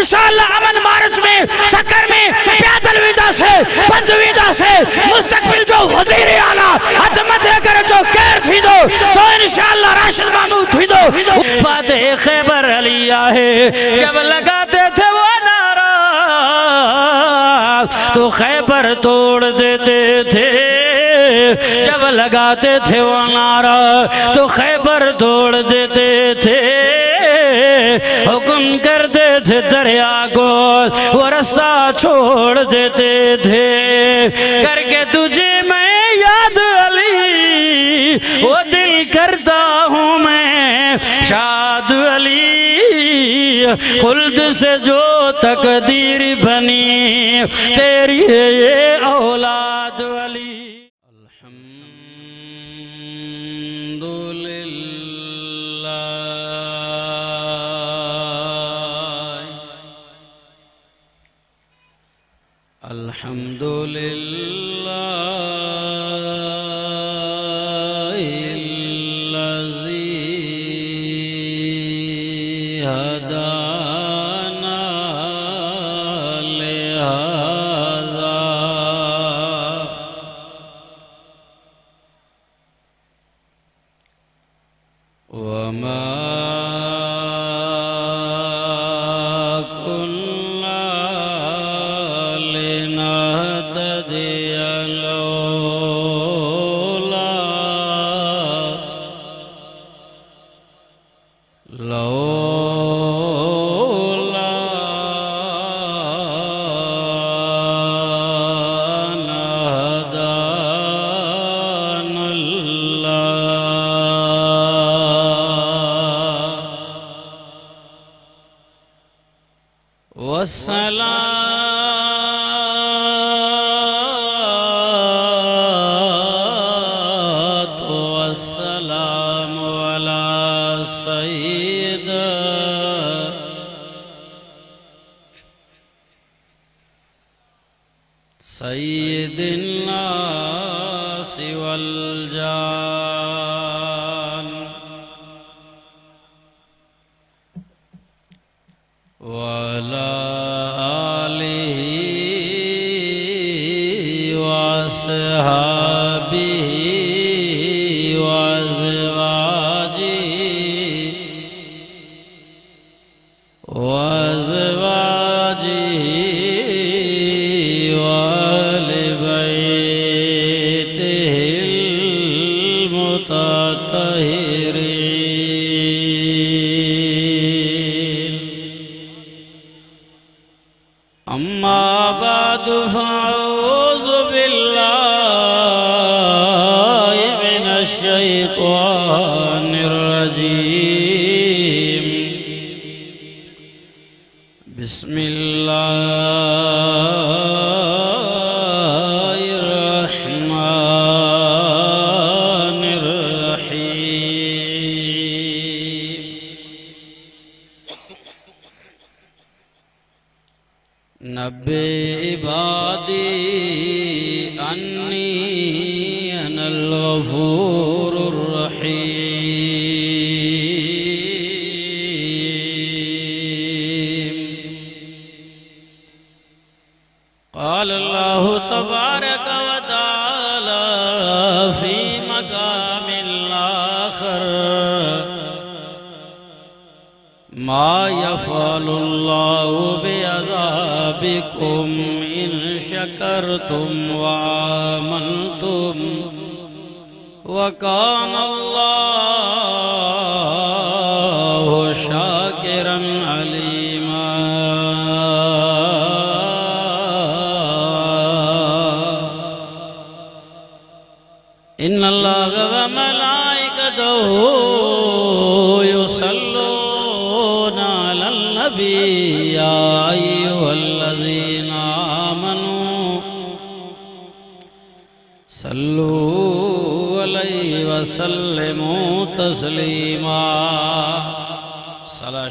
इंशाअल्लाह अमन मार्च में शक्कर में पैदल विदा से पंध विदा से मुस्तकबिल जो वजीर आला हद मत करे जो कैर थी दो तो इंशाअल्लाह राशिद महमूद थी दो फातिह खैबर अलिया है। जब लगाते थे वो नारा तो खैबर तोड़ देते थे, जब लगाते थे वो नारा तो खैबर तोड़ देते थे। हुक्म करते थे दरिया को वो रास्ता छोड़ देते थे। करके तुझे मैं याद अली वो दिल करता हूँ मैं शाद अली। खुल्द से जो तकदीर बनी तेरी ये औलाद अली।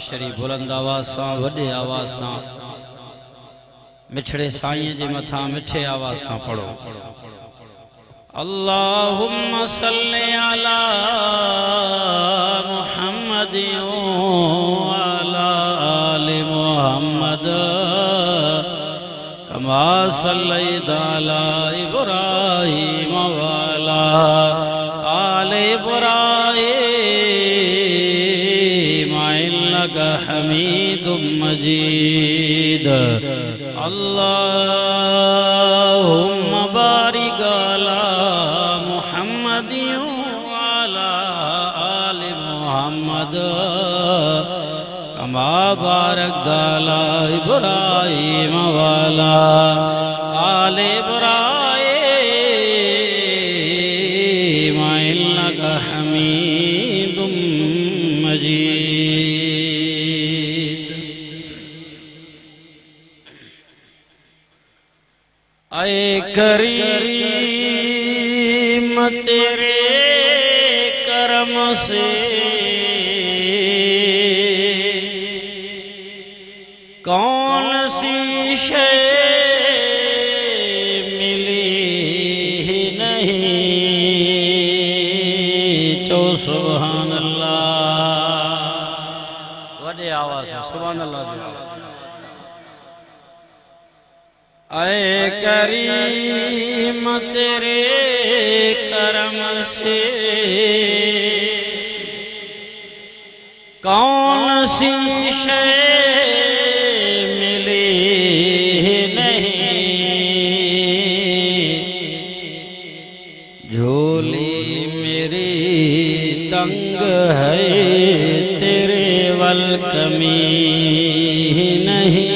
शरीफ बुलंद आवाज सां वडे आवाज सां मिठड़े साईं जे मथा मिठे आवाज सां पढ़ो। अल्लाहुम्मा सल्ली अला मुहम्मद व अला आलि मुहम्मद कमा सल्लैता अला इब्राहीम वाला आले इब्राहीम इन्नका हमीदुम मजीद। अल्लाहुम्मा बारिक अला मुहम्मदिन वाला आले मुहम्मद कमा बारकता अला इब्राहीम वाला आले इब्राहीम इन्नका हमीदुम मजीद। आए करीम तेरे करम से कौन सी शय मिली ही नहीं। चो सुभान अल्लाह। वडे आवाज से सुभान अल्लाह। आए करीम तेरे करम से कौन सी शय है तेरे वल कमी नहीं।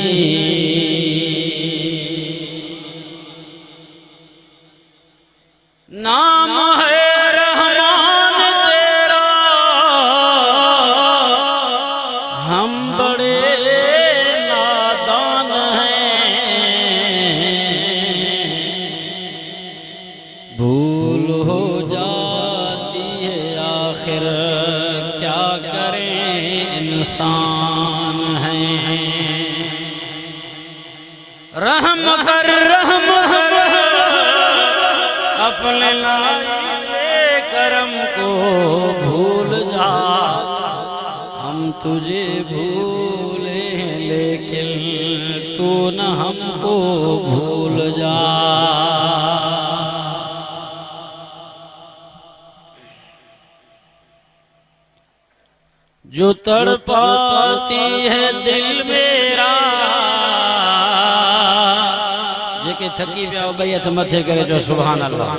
नाम है रहमान तेरा हम बड़े नादान हैं। भूल हो जाती है आखिर क्या करें इंसान हैं। रहम कर अपने लाए करम को भूल जा। हम तुझे भूले लेकिन तू न हमको भूल जा। जो तड़पाती है दिल मेरा जेके थकी पिया बैत मथे करे जो सुभान अल्लाह।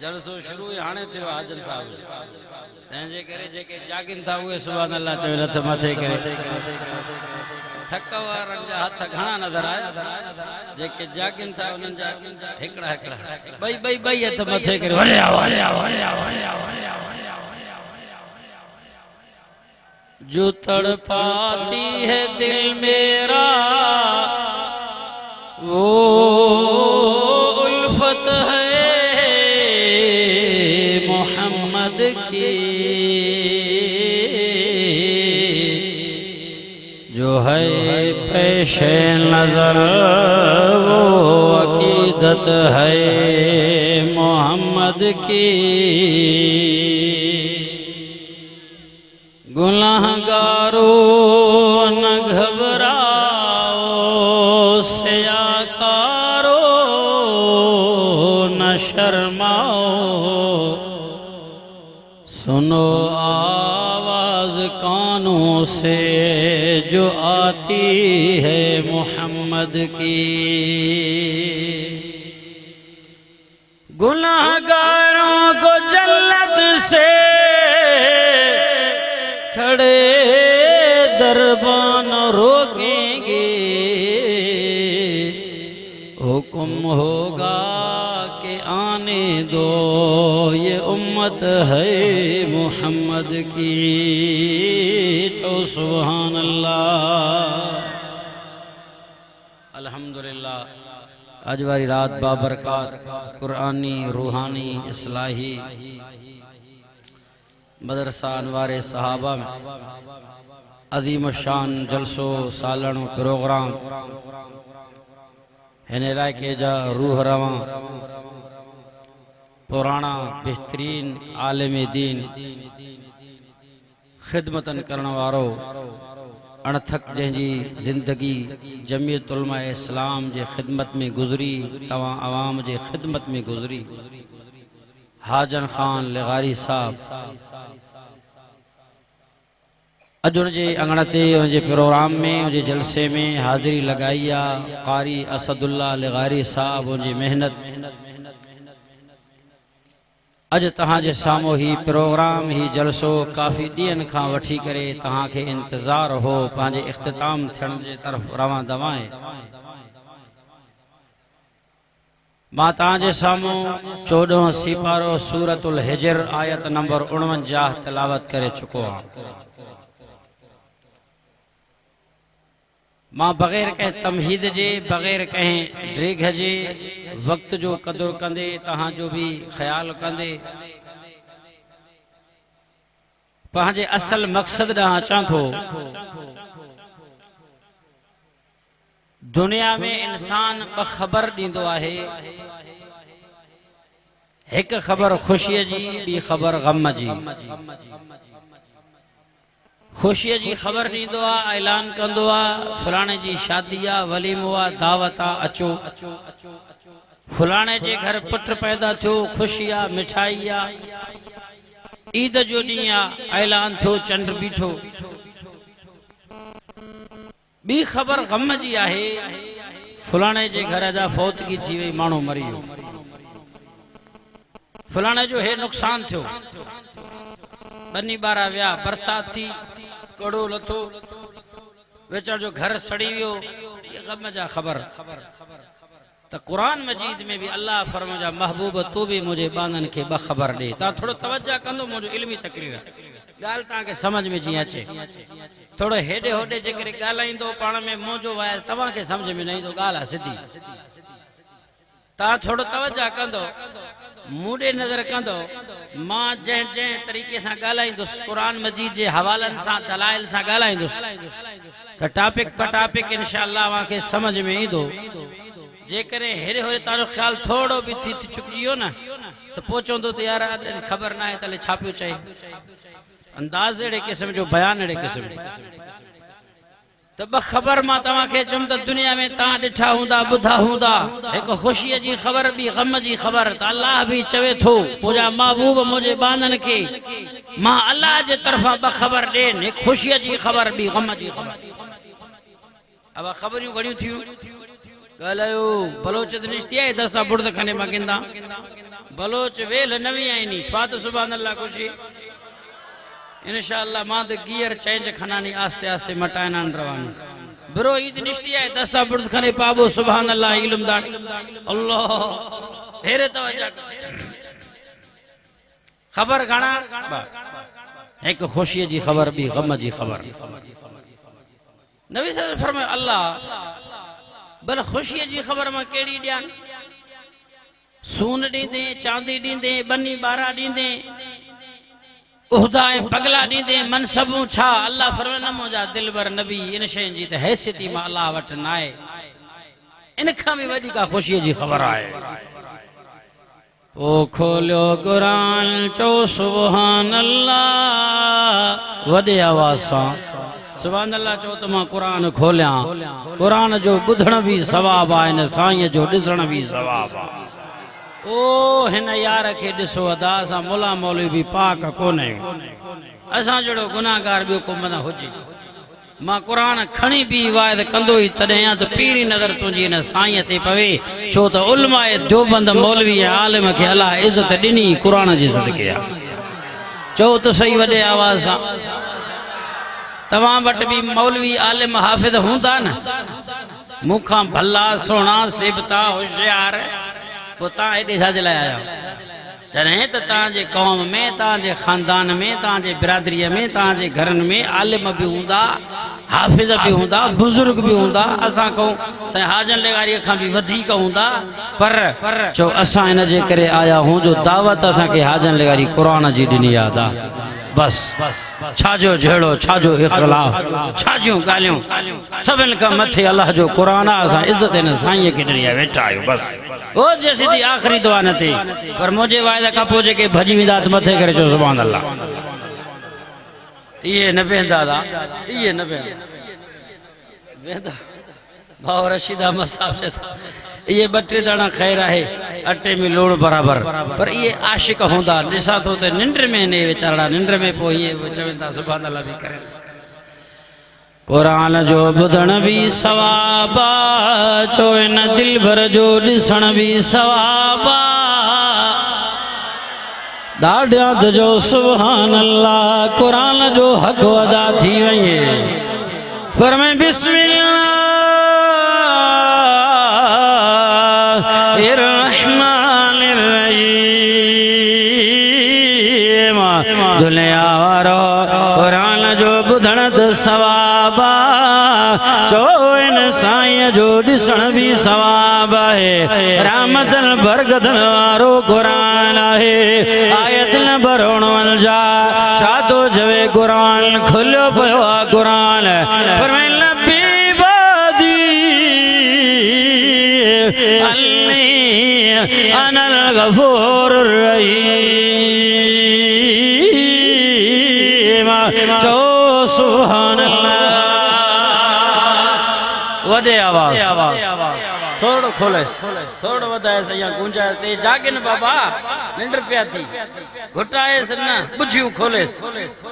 जलसो शुरू हाणे थियो हाजर साहब तंहिंजे करे जेके जागिन था उहे सुभान अल्लाह चवे नथ मथे करे। थक वारनि जा हथ घणा नज़र आया जेके जागिन था उन्हनि जा हिकिड़ा हिकिड़ा ॿई हथ मथे करे वॾे आवाज़। जो तड़पाती है दिल मेरा वो उल्फत है मोहम्मद की। जो है पेशे नजर वो अकीदत है मोहम्मद की। गुनाहगारों न घबराओ सयाकारो न शर्माओ। सुनो आवाज कानों से जो आती है मोहम्मद की। गुनाहगारों को जन्नत से खड़े दरबान रोकेंगे। हुक्म होगा कि आने दो ये उम्मत है मोहम्मद की। तो सुभान अल्लाह। अल्हम्दुलिल्लाह आज वाली रात बाबरकत कुरानी रूहानी इस्लाही मदरसा अनवारे सहाबा में अजीम शान जलसो सालणो प्रोग्राम हिन इलाइक़े जा रूह रवां पुराना बेहतरीन आलिम दीन खिदमतन करण वारो अणथक जंहिंजी ज़िंदगी जमीयत उलमा इस्लाम जे खिदमत में गुज़री, तवां आवाम जे खिदमत में गुज़री, हाजन खान लगारी साहब अज उनके अंगण ते उनके प्रोग्राम में उनके जलसे में हाज़िरी लगाई आहे। कारी असदुल्ला लगारी साहब उनकी मेहनत अज तहांजे सामो ही प्रोग्राम ही जलसो काफ़ी ॾींहंनि खां वठी करे तहांखे इंतज़ार हो पंहिंजे इख्तिताम थियण जे तरफ़ रवां दवाएं। मां तहांजे सामो 14 सिपारो सूरतुल हिजर आयत नंबर 49 तिलावत करे चुको आहियां। मां बग़ैर कंहिं तमहीद जे, बग़ैर कंहिं ड्रेग जे, वक्त जो कदुर कंदे, तहांजो भी ख्याल कंदे पंहिंजे असल मक़सद ॾांहुं अचां थो। दुनिया में इंसान ॿ ख़बर ॾींदो आहे, हिकु ख़बर ख़ुशीअ जी, ॿी ख़बर ग़म जी। खुशी जी खबर ॾींदो आहे, ऐलान कंदो आहे फलाणे जी शादी आहे, वलीमो आहे, दावत आहे, अचो। फलाणे जे घर पुट पैदा थियो, खुशी आहे, मिठाई आहे, ईद जो ॾींहुं आहे, ऐलान थियो, चंड बीठो। ॿी ख़बर ग़म जी आहे, फलाणे जे घर जा फौतगी थी वई, माण्हू मरी वियो, फलाणे जो हे नुक़सान थियो, बनी बारा विया, बरसात थी, कड़ो लथो, वेचार जो घर सड़ी वियो, ये ग़म जा ख़बर। तो कुरान मजीद में भी अल्लाह फरमाया महबूब तू भी मुझे बानन के बखबर दे। ता थोड़ो तवज्जो कंदो, मुझे इल्मी तकरीर गाल ताके समझ में जी अचे। थोड़ो हेडे होडे जेकरे गालाइंदो पाण में मोजो वायस तवा के समझ में नहीं तो गाल सिधी। ता थोड़ो तवज्जो कंदो, मुडे नजर कंदो, मां जै जै तरीके से गालाइंदुस कुरान मजीद जे हवालन से दलाइल से गालाइंदुस तो टॉपिक पर टॉपिक इंशाअल्लाह वहां के समझ में ईंदो। जेकरे हेरे होरे तारो ख्याल थोड़ो भी थी चुकियो ना तो पहुंचो तो यार खबर ना है तले छापियो चाहिए, अंदाज एड़े किस्म जो, बयान एड़े किस्म तो बखबर मां तवा के चुम तो दुनिया में ता डिठा हुंदा, बुधा हुंदा, एक खुशी जी खबर भी ग़म जी खबर। तो अल्लाह भी चवे थो मुझा महबूब मुझे बानन के मां अल्लाह जे तरफा बखबर देन, एक खुशी जी खबर भी ग़म जी खबर। अब खबरियों घणियों थियूं गालायो, बलोच निश्ती है दसा बुर्द खने मगिंदा, बलोच वेल नवी आईनी स्वाद सुभान अल्लाह खुशी इंशाअल्लाह। मां तो गियर चेंज खनानी आस्ते आस्ते मटायना रवानी ब्रो ईद निश्ती है दसा बुर्द खने पाबो सुभान अल्लाह इल्म दान अल्लाह हेरे तवज्जो खबर घणा, एक खुशी जी खबर भी ग़म जी खबर। नबी सल्लल्लाहु अलैहि वसल्लम फरमाया अल्लाह भला खुशी जी खबर मां केड़ी ॾियां, सून ॾींदे, चांदी ॾींदे, बनी बारा ॾींदे, उहदा पगला ॾींदे, मनसबूं छा। अल्लाह फरमाए न मुंहिंजा दिलबर नबी इन शयुनि जी त हैसियत मां अल्लाह वटि न आहे, इन खां बि वॾी का ख़ुशीअ जी ख़बर आहे। पोइ खोलियो क़ुरान चओ सुभान अल्लाह वॾे आवाज़ सां सुभान अल्लाह चओ त मां क़ुरान खोलियां। क़ुरान जो ॿुधण बि सवाब आहे, हिन साईं जो ॾिसण बि सवाब आहे। ओ हिन यार के ॾिसो अदा सां मुला मौलवी भी पाक कोन्हे, असां जहिड़ो गुनाहगार ॿियो को मना हुजे। मां क़ुरान खणी बि वायद कंदो ई तॾहिं त पीरी नज़र तुंहिंजी हिन साईं ते पवे, छो त उलमाए देवबंद मौलवी ऐं आलिम खे अल्लाह इज़त ॾिनी क़ुरान जी सदके आहे। चओ त सही वॾे आवाज़ सां, तव्हां वटि बि मौलवी आलिम हाफ़िज़ हूंदा न, मूंखां भला सोना सिबता होशियार, पोइ तव्हां हेॾे छाजे लाइ आया? जॾहिं त तव्हांजे क़ौम में, तव्हांजे ख़ानदान में, तव्हांजे बिरादरीअ में, तव्हांजे घरनि में आलिम बि हूंदा, हाफ़िज़ बि हूंदा, बुज़ुर्ग बि हूंदा, असां कहूं साईं हाजन लेगारीअ खां बि वधीक हूंदा, पर चओ असां हिन जे करे आया हूं जो दावत असांखे हाजन लेगारी क़ुरान जी ॾिनी आहे। बस छाजो जहिड़ो, छाजो इख़्तिलाफ़, छाजियूं ॻाल्हियूं, सभिनि खां मथे अल्लाह जो क़ुरान आहे, असां इज़त हिन साईंअ खे ॾिनी आहे, वेठा आहियूं बस। ओ जैसी थी आखिरी दुआ न थी पर मुझे वायदा का पोजे के भजी विदा मथे करे जो सुभान अल्लाह ये न बेंदा दा ये न बेंदा भाव रशीद अहमद साहब से ये 32 दाना खैर है अट्टे में लूण बराबर पर ये आशिक होंदा दिसा तो ते निंद्र में ने बेचारा निंद्र में पोई चवंदा सुभान अल्लाह भी करे कुरान जो बुधण भी सवाबा चोइन दिल भर जो दिसण भी सवाबा दाढ़ जो सुभान अल्लाह कुरान जो हक अदा थी वही पर मैं बिस्मिल्लाह दुनिया वारो कुरान जो बुधण सवाबा चोइन साईं जो दिसण भी सवाब है रामदल बरगदन वारो कुरान है आयत न बरोण वल जा छातो जवे कुरान खुलियो पियो आहे कुरान पर मैं लबी बादी अल्ली अनल गफूर रहीम जो सुभान अल्लाह वडे आवाज थोड़ो खोले थोड़ो वधाए से यहाँ गुंजाइश ते जागिन बाबा निंड पिया थी घुटाए से ना बुझियूं खोले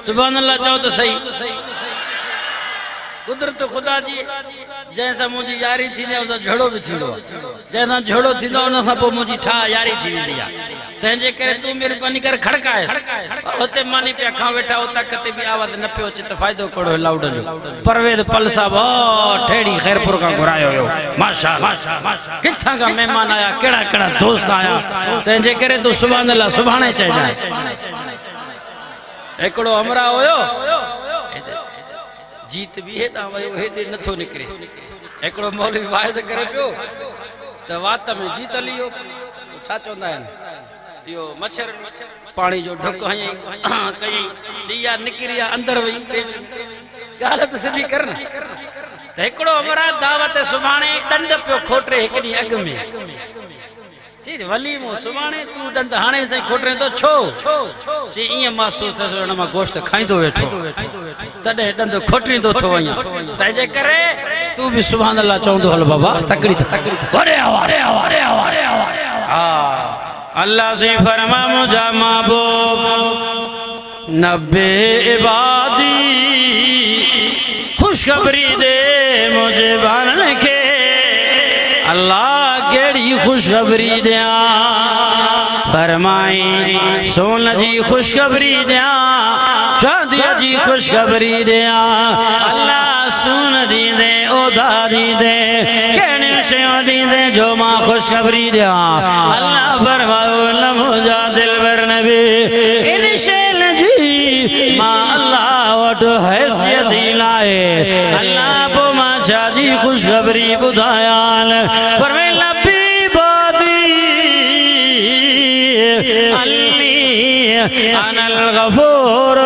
सुभान अल्लाह चओ तो सही कुदरत खुदा जी जैसा मुझी यारी थी ने उस झड़ो भी थींदो जैसा झड़ो थींदो उन सां पोइ मुझी ठा यारी थी वेंदी आहे तंहिंजे करे तू मेहरबानी कर खड़काए होते मानी पे खां वेठा उता कते भी आवाज न पियो अचे त फ़ाइदो कड़ो लाउड जो परवेद पल साहब ठेड़ी खैरपुर का घुरायो हो माशाअल्लाह किथां का मेहमान आया केड़ा केड़ा दोस्त आया तंहिंजे करे तू सुभान अल्लाह सुभाणे चइजाए एकड़ो हमरा होयो जीत भी हेॾां वयो हेॾे नथो निकिरे एकड़ो मौलवी वाइज़ करे पियो त वात में जीत हली वियो छा चवंदा आहिनि इहो मच्छर पाणी जो ढुक हयईं कयईं चिया निकिरी अंदर वई ॻाल्हि त सिधी कर न त हिकिड़ो अमरा दावत सुभाणे ॾंड पियो खोटरे हिकु ॾींहुं अॻु में ची वली मो सुभाणे तू ॾंड हाणे साईं खोटरे तो छो ची ईअं महसूस हुन मां गोश्त खाईंदो वेठो तॾहिं ॾंड खोटरींदो थो वञा तंहिंजे करे तू भी सुभान अल्लाह चवंदो हल बाबा तकड़ी वड़े आवाज़ हा अल्लाह से फरमा मुझा महबूब नब्बे इबादी खुशखबरी दे मुझे बारन के अल्लाह केड़ी खुशखबरी दिया फरमाई सोन जी खुशखबरी दिया चांदी जी खुशखबरी दिया अल्लाह सुन दी दे ओदा दी दे केने से दी दे जो मां खुशखबरी दिया अल्लाह फरमाओ न मुझा दिलबर नबी इन शेल जी मां अल्लाह वट हैसियत लाए अल्लाह पो मां जी खुशखबरी बुधायाल पर मैं लबी बादी अल्ली अनल गफूर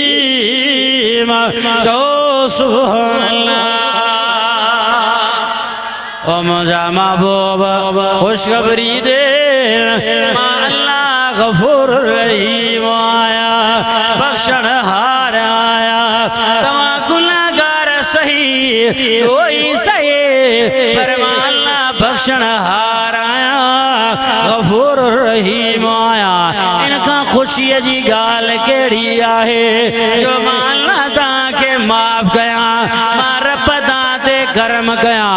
रहीम जो सुभान अल्लाह ओ मुझा महबूब खुशखबरी दे मां अल्लाह गफूर रहीम आया बख्शण हार आया तमा गुनाहगार सही कोई सही परमाना बख्शण हार आया गफूर रहीम आया इनका खुशी जी गाल केड़ी आहे जो माना ताके माफ कया मां रब ताते करम कया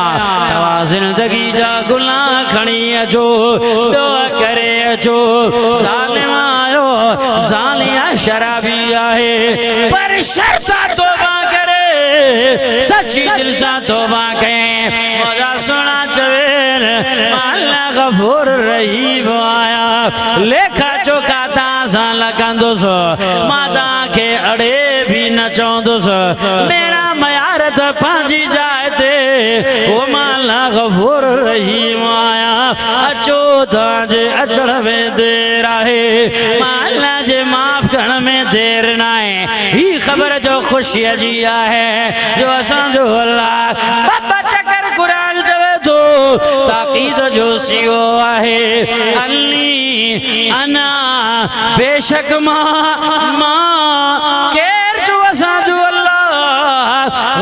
तवा जिंदगी जा गुनाह खणी अचो दुआ करे अचो ज़ालिम आयो ज़ालिया शराबी आहे पर शर्त तौबा करे सच्ची दिल से तौबा करे मजा सुना चवेल माला गफूर रहीम आया लेखा चोखा तासा लगंदो सो माता के अड़े भी न चौंदो सो मेरा मयारत पांजी जाए ते वो माला गफूर रहीम आया अचो ताजे अचण में देर आहे माला जे माफ करण में देर ना है ही खबर जो खुशी जी आहे जो असां जो अल्लाह बाबा चकर कुरान चवे तो ताक़ीद जो सियो आहे अल्ली अना बेशक मां केर जो असां जो अल्लाह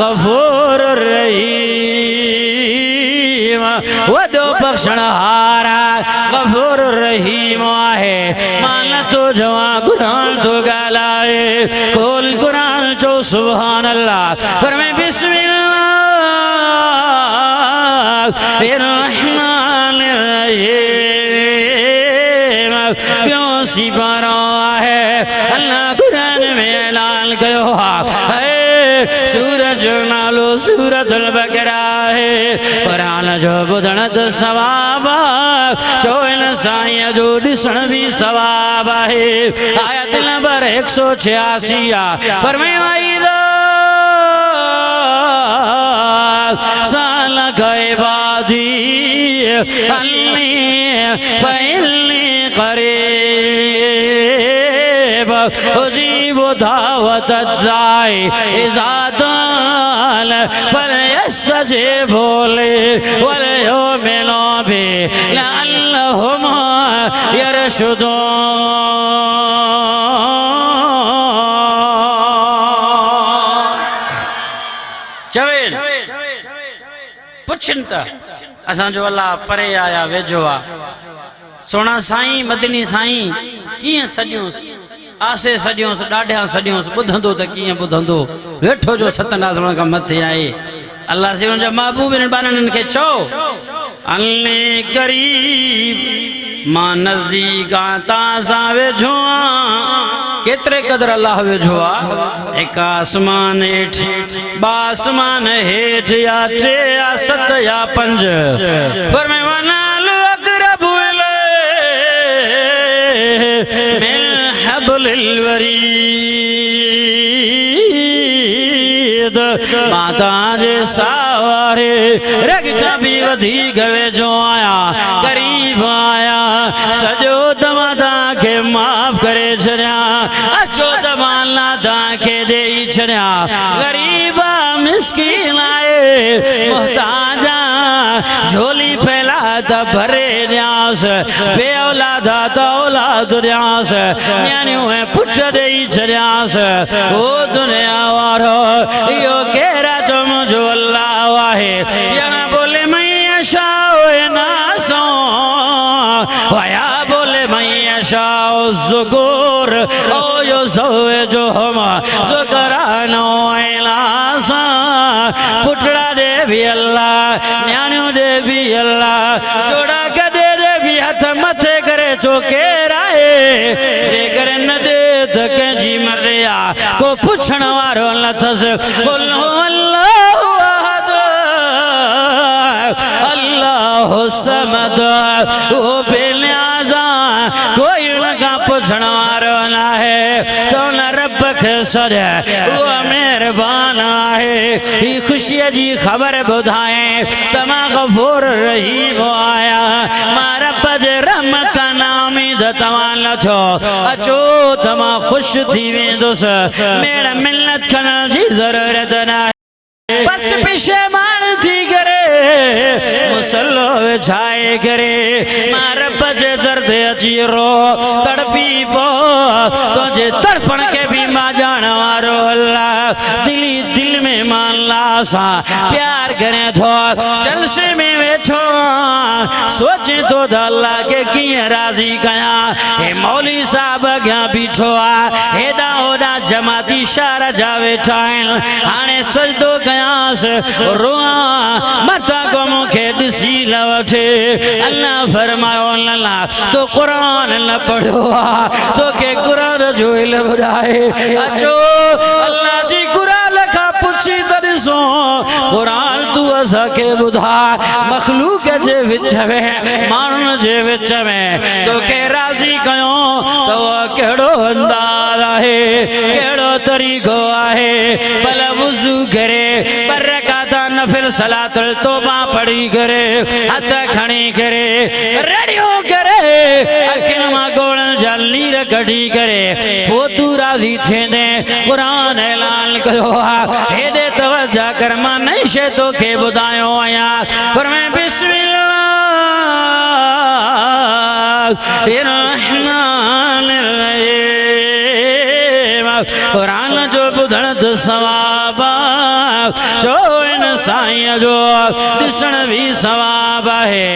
गफूर रहीम वॾो बख़्शणहारा गफूर रहीम आहे मान तो जवा कुरान तो ॻाल्हाए खोल कुरान जो सुभान अल्लाह पर मैं बिस्मिल्लाह रहमान रहीम ॿियो सी पारो आहे अल्लाह कुरान में ऐलान कयो आहे सूरज नालो सूरतुल बकरा है कुरान जो ॿुधण त सवाब चोइन साईं जो ॾिसण बि सवाब आहे आयत नंबर 186 पर मैं साल गए बादी अल्ली पहली करीब उजीब दावत दाई इज़ादाल फलयस्तजीब बोले वलयो मिलो भी लअल्लहुम यरशुदून चवेल पुछन था असां जो अल्लाह परे आया वेझो आ सोना साईं मदनी साईं कीअं सॼियोस आसे सॼियोस ॾाढा सॼियोस ॿुधंदो त कीअं ॿुधंदो वेठो जो सतन आसमान खां मथे आहे अल्लाह से उनजा महबूब बानन खे चओ अल्ले करीब मां नज़दीक ता सां वेझो केतरे कदर अल्लाह वेझो आ एक आसमान हेठ बा आसमान हेठ या 3 या 7 या 5 पर मैं वनाल अक़रब इलैहि मिन हब्लिल वरीद माता जे सावरे रग का भी वधीक वेझो आया करीब आया सजो तमा के माफ करे छड़िया अचो तमाला के देई छड़िया गरीबा मिस्कीन आए मोहताजा झोली फैला त भरे न्यास बे औलादा त औलाद न्यास न्यानियों है पुट देई छड़ियास ओ दुनिया वारो यो केरा तुम जो अल्लाह वाहे यहाँ बोले मैं शाओ नासो वाया बोले मैं शाओ ज़ुगूर ओ यो ज़ोए जो हम ज़ुकरानो ऐलासा पुटड़ा दे भी अल्लाह न्यानियों दे भी अल्लाह जोड़ा गदे दे भी हथ मथे करे चोके राए जे करे न दे त कंहिंजी मर्या को पुछण वारो न थस बोलो अल्लाह अहद अल्लाह समद ओ बेनियाज़ा कोई लगा पुछण वारो न है तो न रब खे सॾे उहा मेहरबान आहे ही खुशी जी खबर ॿुधाए तमा गफूर रहीम आया मां रब जे रहमत का नामीद तव्हां लथो अचो तमा खुश थी वेंदुसि मेड़ मिलत करण जी ज़रूरत न आहे बस पिशेमान थी करे मुसल्लो विछाए करे मां रब जे दर्द अची रो तड़पी पो तुंहिंजे तड़पण के भी मां ॼाण वारो अल्लाह दिली दिल में मां अल्लाह सां प्यार करे थो जलसे में वेठो सोचे तो त अल्लाह के कीअं राज़ी कयां हे मौली साहब अॻियां बीठो आहे हेॾा होॾा जमाती शार जा वेठा आहिनि हाणे सजदो कयांसि रोआ मता को मूंखे ॾिसी न वठे अल्लाह फरमायो अल्लाह तो कुरान न पढ़ियो आहे तोखे कुरान जो इल्मु ॿुधाए अचो अल्लाह जी कुरान खां पुछी त ॾिसो कुरान तू असांखे ॿुधा मखलूक जे विच में माण्हुनि जे विच में तोखे राज़ी कयो त उहो कहिड़ो अंदाज़ आहे कहिड़ो तरीक़ो आहे भला वुज़ू करे बरकाता नफिल सलातुल तौबा पढ़ी करे हथ खणी करे रेडियो करे अखियुनि मां गोड़नि जा लीर कढी करे पोइ तू राज़ी थींदे क़ुरान ऐलान कयो आहे हेॾे तवजा कर मां नई शइ तोखे ॿुधायो आहियां पर मैं बिस्मिल्लाहिर्रहमानिर्रहीम कुरान जो बुधण तो सवाब जो इन साईं जो ॾिसण भी सवाब है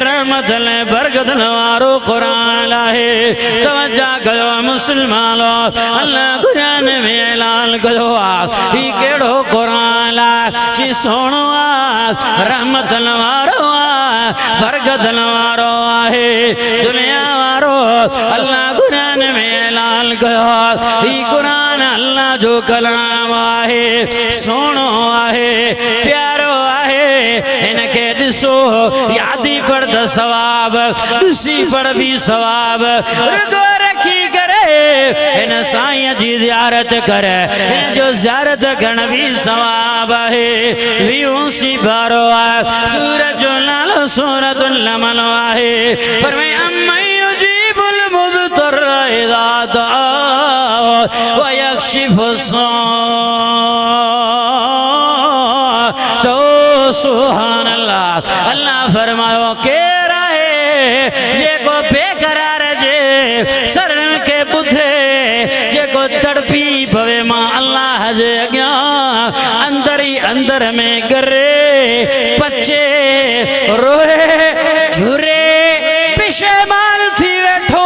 रहमत बरकत वारो कुरान है तवज्जा कयो मुसलमान अल्लाह कुरान में ऐलान कयो ही केड़ो कुरान जी सोनो रहमत वारो बरकत वारो है दुनिया वारो अल्लाह कुरान में ऐलान कयो ही कुरान अल्लाह जो कलाम है सोनो है प्यारो है इनके ॾिसो यादी पर द सवाब ॾिसी पर भी सवाब रुगो रखी करे इन साईं जी ज़ियारत करे इन जो ज़ियारत करण भी सवाब है वीसी बारो आहे सूरज जो नालो सूरतुल नमल आहे पर मैं अम्मयुजीबुल मुद्तर इज़ा दआ व यक्शिफुस्सू सुभान अल्लाह अल्लाह फरमायो के रहे जे को बेकरार जे शरण के बुधे जे को तड़पी पवे मां अल्लाह जे अग्या अंदर ही अंदर में गरे पचे रोए झुरे पिशेमान थी वेठो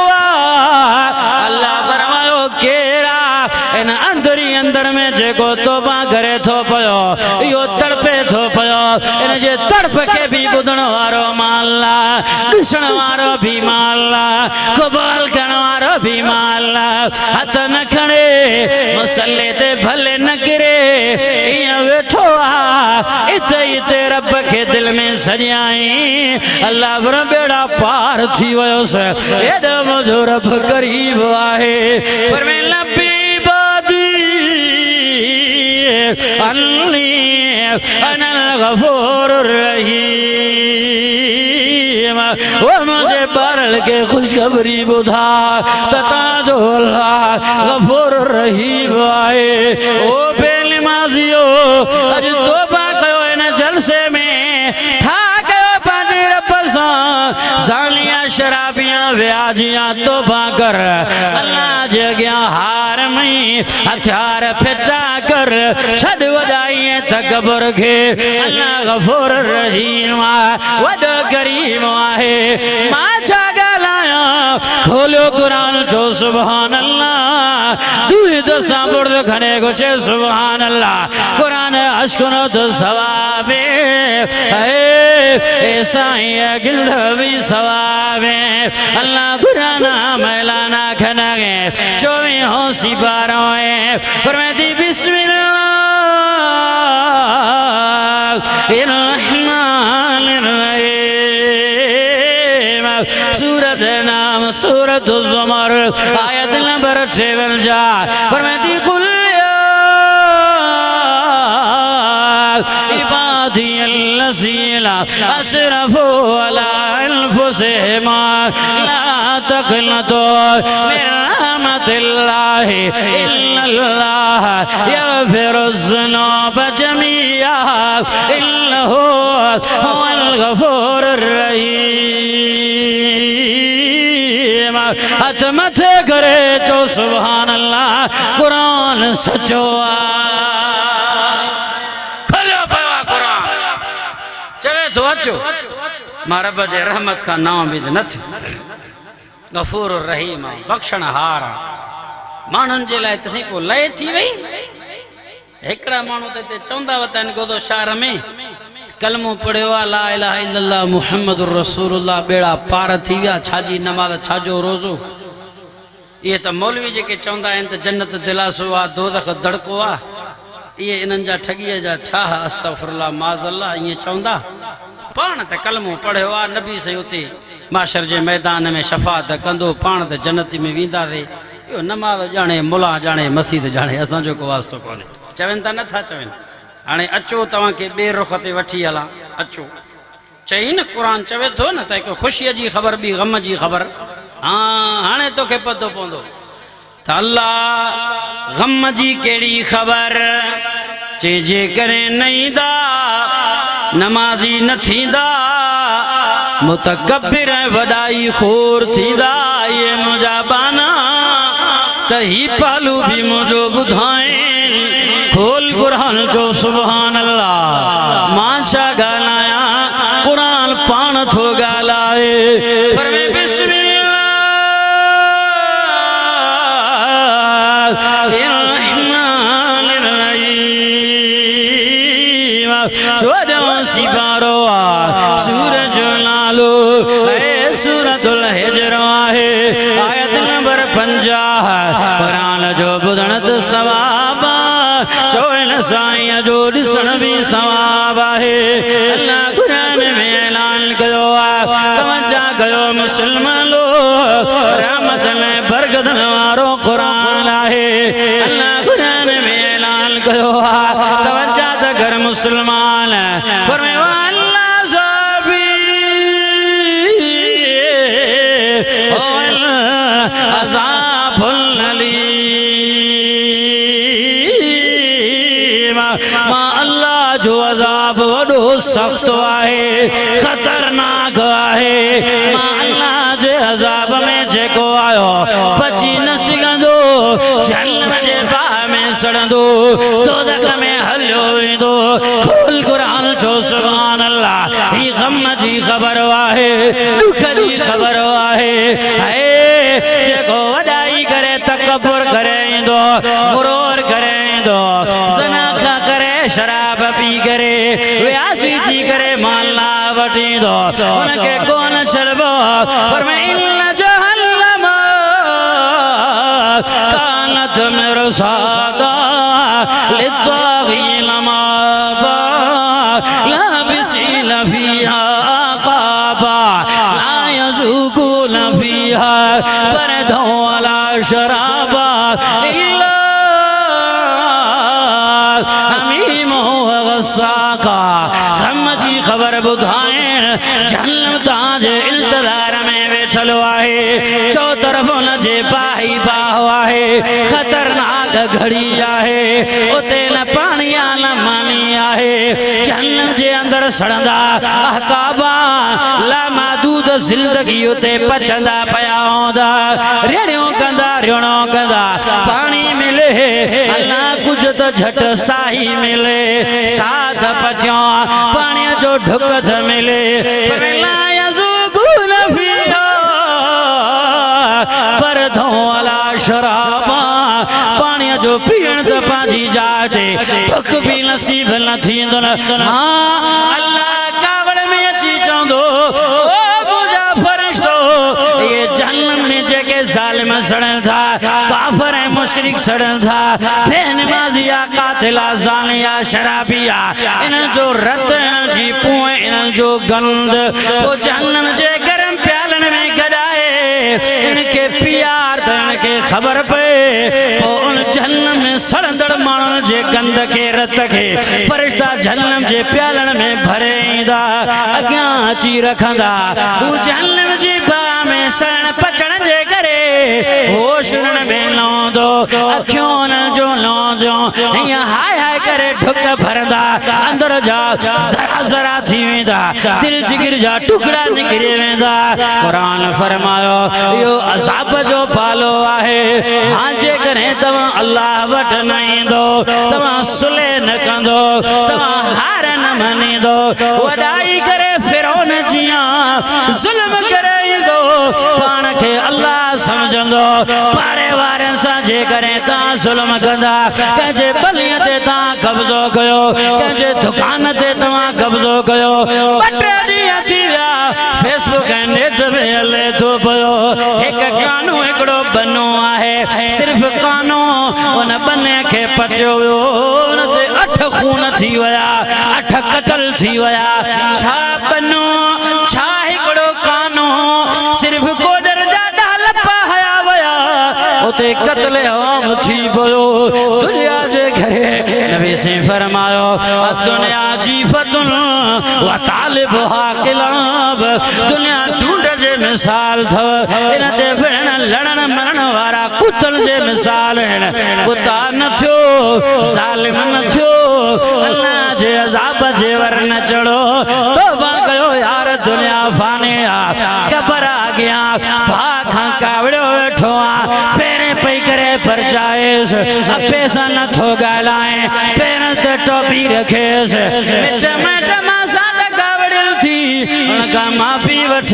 अल्लाह फरमायो केरा इन अंदर ही अंदर में जे को तोबा करे थो पयो यो तड़पे थो पयो इन जे तड़प के भी बुधण वारो माला ॾिसण वारो भी माला कबूल करण वारो भी माला हथ न खणे मसले ते भले न गिरे इया वेठो इते इते रब के दिल में सजाई अल्लाह वर बेड़ा पार थी वयो से एडो मुझो रब करीब आहे पर मैं लबी अनल गफूर रहीम वो मुझे बरल के खुशखबरी बुधा तता जो अल्लाह गफूर रहीम आए ओ बेनमाजियो अज तौबा कयो इन जलसे में ठा कयो पंहिंजे रब सां ज़ालियां शराबियां व्याजियां तौबा कर अल्लाह जे अॻियां हार में हथियार फिटा कर छॾ वॼाइए तकबर के अल्लाह गफूर रहीम वॾो करीम आहे मां छा ॻाल्हायां खोलियो कुरान जो सुभान अल्लाह दुई तो साबुर्द खणे कुछ सुभान अल्लाह कुरान अशकुनो तो सवाबे ऐसा ही गिल्ड भी सवाबे अल्लाह कुरान मैलाना खनगे चोवी होसी बारों पर मैं दी बिस्मिल्लाहिर्रहमानिर्रहीम सूरत नाम सूरत ज़ुमर आयत नंबर 56 पर मैं दी कुल इबादी अल्लज़ीना असरफू अला अनफुसिहिम ला तक़नतू मिन रहमतिल्लाहि इन्नल्लाह यग़फिरुज़्ज़ुनूब जमीआ इन्नहु हुवल गफूरुर रहीम हथ मथे करे चो सुभान अल्लाह कुरान सचो मारा बजे रहमत का नाम भी न थी गफूर रहीम बख्शण हार मानन जे लाए तसी को लय थी वई एकड़ा मानू ते चौंदा वतन गोदो शहर में कलमो पढ़ियो ला इलाहा इल्लल्लाह मुहम्मदुर रसूलुल्लाह बेड़ा पार थी विया छाजी नमाज छाजो रोजो ये तो मौलवी जे के चौंदा इन त जन्नत दिलासो आ दोज़ख दड़को आ ये इनन जा ठगीअ जा ठाह अस्तगफिरुल्लाह माज़अल्लाह ये चौंदा पाण त कलमो पढ़ियो आ नबी से उते माशर जे मैदान में शफात कंदो पाण त जन्नती में वींदासे यो नमाज जाने मुला जाने मस्जिद जाने असां जो को वास्तो कोने चवन त नथा चवन हाणे अचो तव्हां के बे रुख ते वठी हला अचो चई न कुरान चवे थो न त हिक खुशी जी खबर भी गम जी खबर हाँ हाणे तोखे पतो पवंदो त अल्लाह गम जी केड़ी खबर जे करे नहीं दा नमाजी न थींदा मुतकब्बिर वडाई खोर थींदा ये मुझा बाना तही पालू भी मुझो बुधाए खोल कुरान जो सुभान अल्लाह मांचा गालाया कुरान पान थो गालाए पर मैं सिपारो सूरज लालो सूरतुल हिजर है आयत नंबर 50 कुरान जो बुधणत सवाब चोन साईं जो ॾिसण भी सवाब है अल्लाह कुरान में ऐलान कयो तवज्जा कयो मुसलमान लो रहमत ने बरकत वारो कुरान है अल्लाह कुरान में ऐलान कयो तवज्जा त कर मुसलमान पर मैं सख्त आहे खतरनाक आहे मां अल्लाह जे अज़ाब में जेको आयो बची न सघंदो जहन्नम जे बाहि में सड़ंदो दोज़ख में हलियो वेंदो खोल कुरान जो सुभान अल्लाह ही गम जी ख़बर आहे दुख जी ख़बर आहे जेको वॾाई करे तकबर करे ईंदो गुरूर करे ईंदो ज़ना करे शराब पी करे व्याजी थी करे माला वठी दो उनके कौन छलबो पर मैं इन जहन्नम कानत मेरे सादा लित्वागीन माबा लाबिसीन फीहा आकाबा ला यज़ूकून फीहा बरदन वला शराबा इल्ला साका हम जी खबर बुधाएं जहन्नम ताजे इंतजार में बैठलो आहे चौ तरफ न जे पाही बाहो आहे खतरनाक घड़ी आहे उते न पानी न मानी आहे जहन्नम जे अंदर सड़ंदा अहकाबा ला मादूद जिंदगी उते पचंदा पया होंदा रेणियों कंदा रिणो कंदा पानी मिले अल्लाह कुछ तो झट साही मिले साथ पचो पानी जो ढुकद मिले बरदों वाला शराबा पानी जो पीण तो पाजी जाते ढुक भी नसीब न थींदो हाँ अल्लाह कावड़ में अची चवंदो ये जहन्नम में जेके जालिम सड़न था काफिर मुशरिक सड़न था बेनमाजिया कातिला जालिया शराबिया इन जो रत इन जी पुए इन जो गंद वो जहन्नम जे गरम प्यालन में गडाए इनके प्यार त इनके खबर पे वो उन जहन्नम में सड़ंदड़ मानन जे गंद के रत के फरिश्ता जहन्नम जे प्यालन में भरे ईंदा अग्यां अची रखंदा वो जहन्नम जी में सण पचण जे करे होश में लौंदो अखियों जो लौंदो यहाँ हाय हाय करे ढुक भरदा अंदर जा जरा जरा थी वेंदा दिल जिगर जा टुकड़ा निकरी वेंदा कुरान फरमायो यो अज़ाब जो पालो आहे हाँ जे करे तव्हां अल्लाह वट न ईंदो तव्हां सुले न कंदो तव्हां हार न मनींदो वॾाई करे फिरौन जियां ज़ुल्म करे पान के अल्लाह समझंदो पारे वारन सा जे करे ता जुल्म कंदा कंजे बलियां ते ता कब्जो कयो कंजे दुकान ते तवा कब्जो कयो बटे ॾींहं थी विया फेसबुक ऐं नेट में हले थो पियो हिकु कानू हिकिड़ो बनो आहे सिर्फ़ कानो उन बने खे पचियो वियो उन ते 8 खून थी विया 8 कतल थी विया छा बनो छा हिकिड़ो कानो सिर्फ कोडर जा डाल पाया वया उते कत्ल आम थी पियो दुनिया जे घरे नबी से फरमायो दुनिया जीफतुन व तालिबुहा किलाब दुनिया ढूंढ जे मिसाल थव इन ते भेण लड़न मरण वारा कुतन जे मिसाल हैं कुता न थियो जालिम न थियो अल्लाह जे अज़ाब जे वर न चढ़ो कबर आ गया भाग कावड़ो वेठो पेरे पई करे पर जाएस पैसा न थो गालाए पेर ते टोपी रखेस मिट मिट मासा कावड़िल थी उनका माफी वठ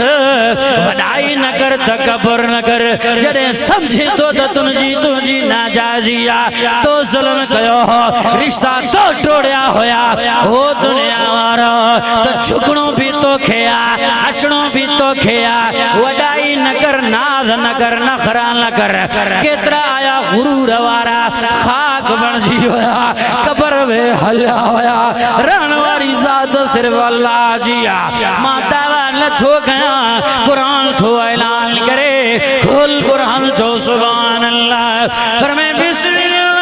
वडाई न कर तकबर न कर जड़े समझे तो तुझी नाजाजिया तो जुल्म कयो रिश्ता तो तोड़या होया हो दुनिया वारा तो झुकणो भी तो खेया अचणो भी तो खेया वडाई न कर नाज न कर नखरा न कर केतरा आया गुरूर वारा खाक बन जी होया कबर में हल्या होया रण वारी जात सिर्फ अल्लाह जिया माता न थो गया कुरान थो ऐलान करे खोल कुरान जो सुभान अल्लाह पर मैं बिस्मिल्लाह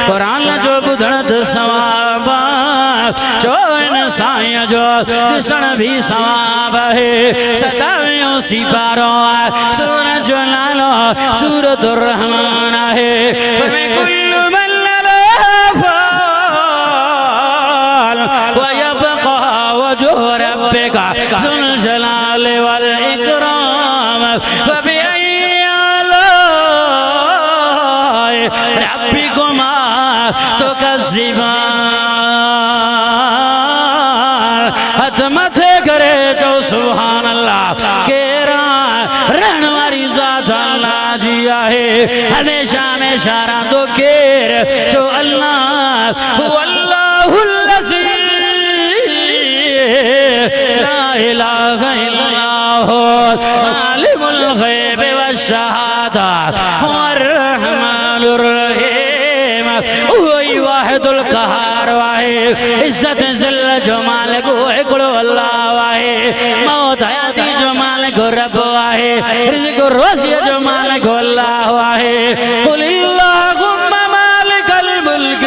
कुरान जो बुधणत सवाबा जो साईं जो दिसण भी सवाब है सतावियों सिपारो सूरज लालो सूरत रहमान है मैं कुल्लु मल्लल फाल वयबका वजह रब्बिका जुल जलाल वल इकराम फबिअय्यि आलाइ रब्बिकुमा तुकज़्ज़िबान मथे करे जो सुभान अल्लाह केरा रहन वारी जात अल्लाह जिया है हमेशा हमेशा रांदो केर जो अल्लाह वल्लाहुल लज़ी ला इलाहा इल्लल्लाहु आलिमुल गैब वश्शहादा हुवर रहमानुर रहीम वही वाहिदुल कहार वाहे इज्जत जिल्ल जो मालिक हिकिड़ो अल्लाह वाहे मौत हयाती जो मालिक रब वाहे रिज़्क़ रोज़ी जो मालिक अल्लाह वाहे कुल अल्लाहुम्मा मालिकल मुल्क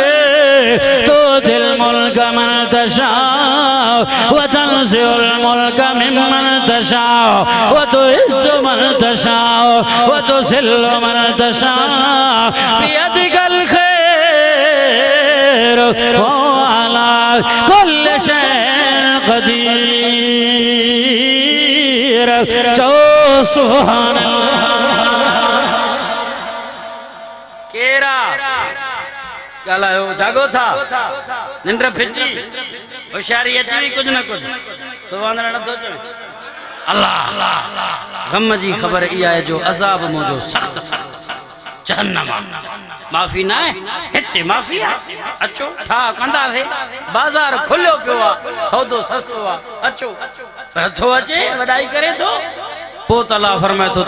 तुतिल मुल्क मन तशाअ व तंज़िउल मुल्क मिम्मन तशाअ व तुइज़्ज़ु मन तशाअ व तुज़िल्लु मन तशाअ बियदिकल खैर व अला कुल्लि शैइन क़दीर जो सुभान केरा गालायो जागो था निंद्र फिटी होशियारी अची कुछ न कुछ सुभान अल्लाह तो चवे अल्लाह गम जी खबर इया है जो अजाब मोजो सख्त जहन्नम माफी ना है हिते माफी है अचो ठा कंदा थे बाजार खुलियो पियो आ सौदो सस्तो आ अचो पर थो अचे वडाई करे तो पोत अल्लाह फरमाए तो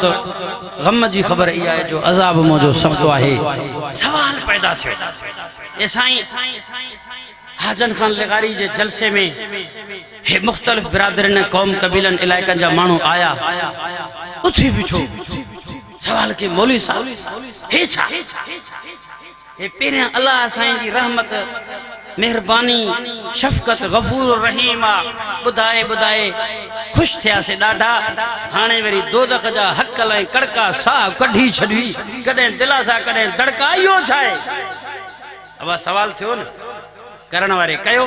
गम जी खबर इया है जो अजाब मोजो सख्त आहे सवाल पैदा थियो ए साईं हाजन खान लगारी जे जलसे में हे मुख्तलिफ बिरादरन कौम कबीलन इलाकन जा मानू आया उठी बिठो सवाल के मौलवी साहब हे छा हे पेरे अल्लाह साईं जी रहमत मेहरबानी शफकत गफूर रहीम बुधाए बुधाए खुश थिया से डाढा हाने मेरी दोदख जा हक लाए कड़का सा कढी छडी कदे दिलासा कदे धड़का इयो छाए अब सवाल थियो न करण वारे कयो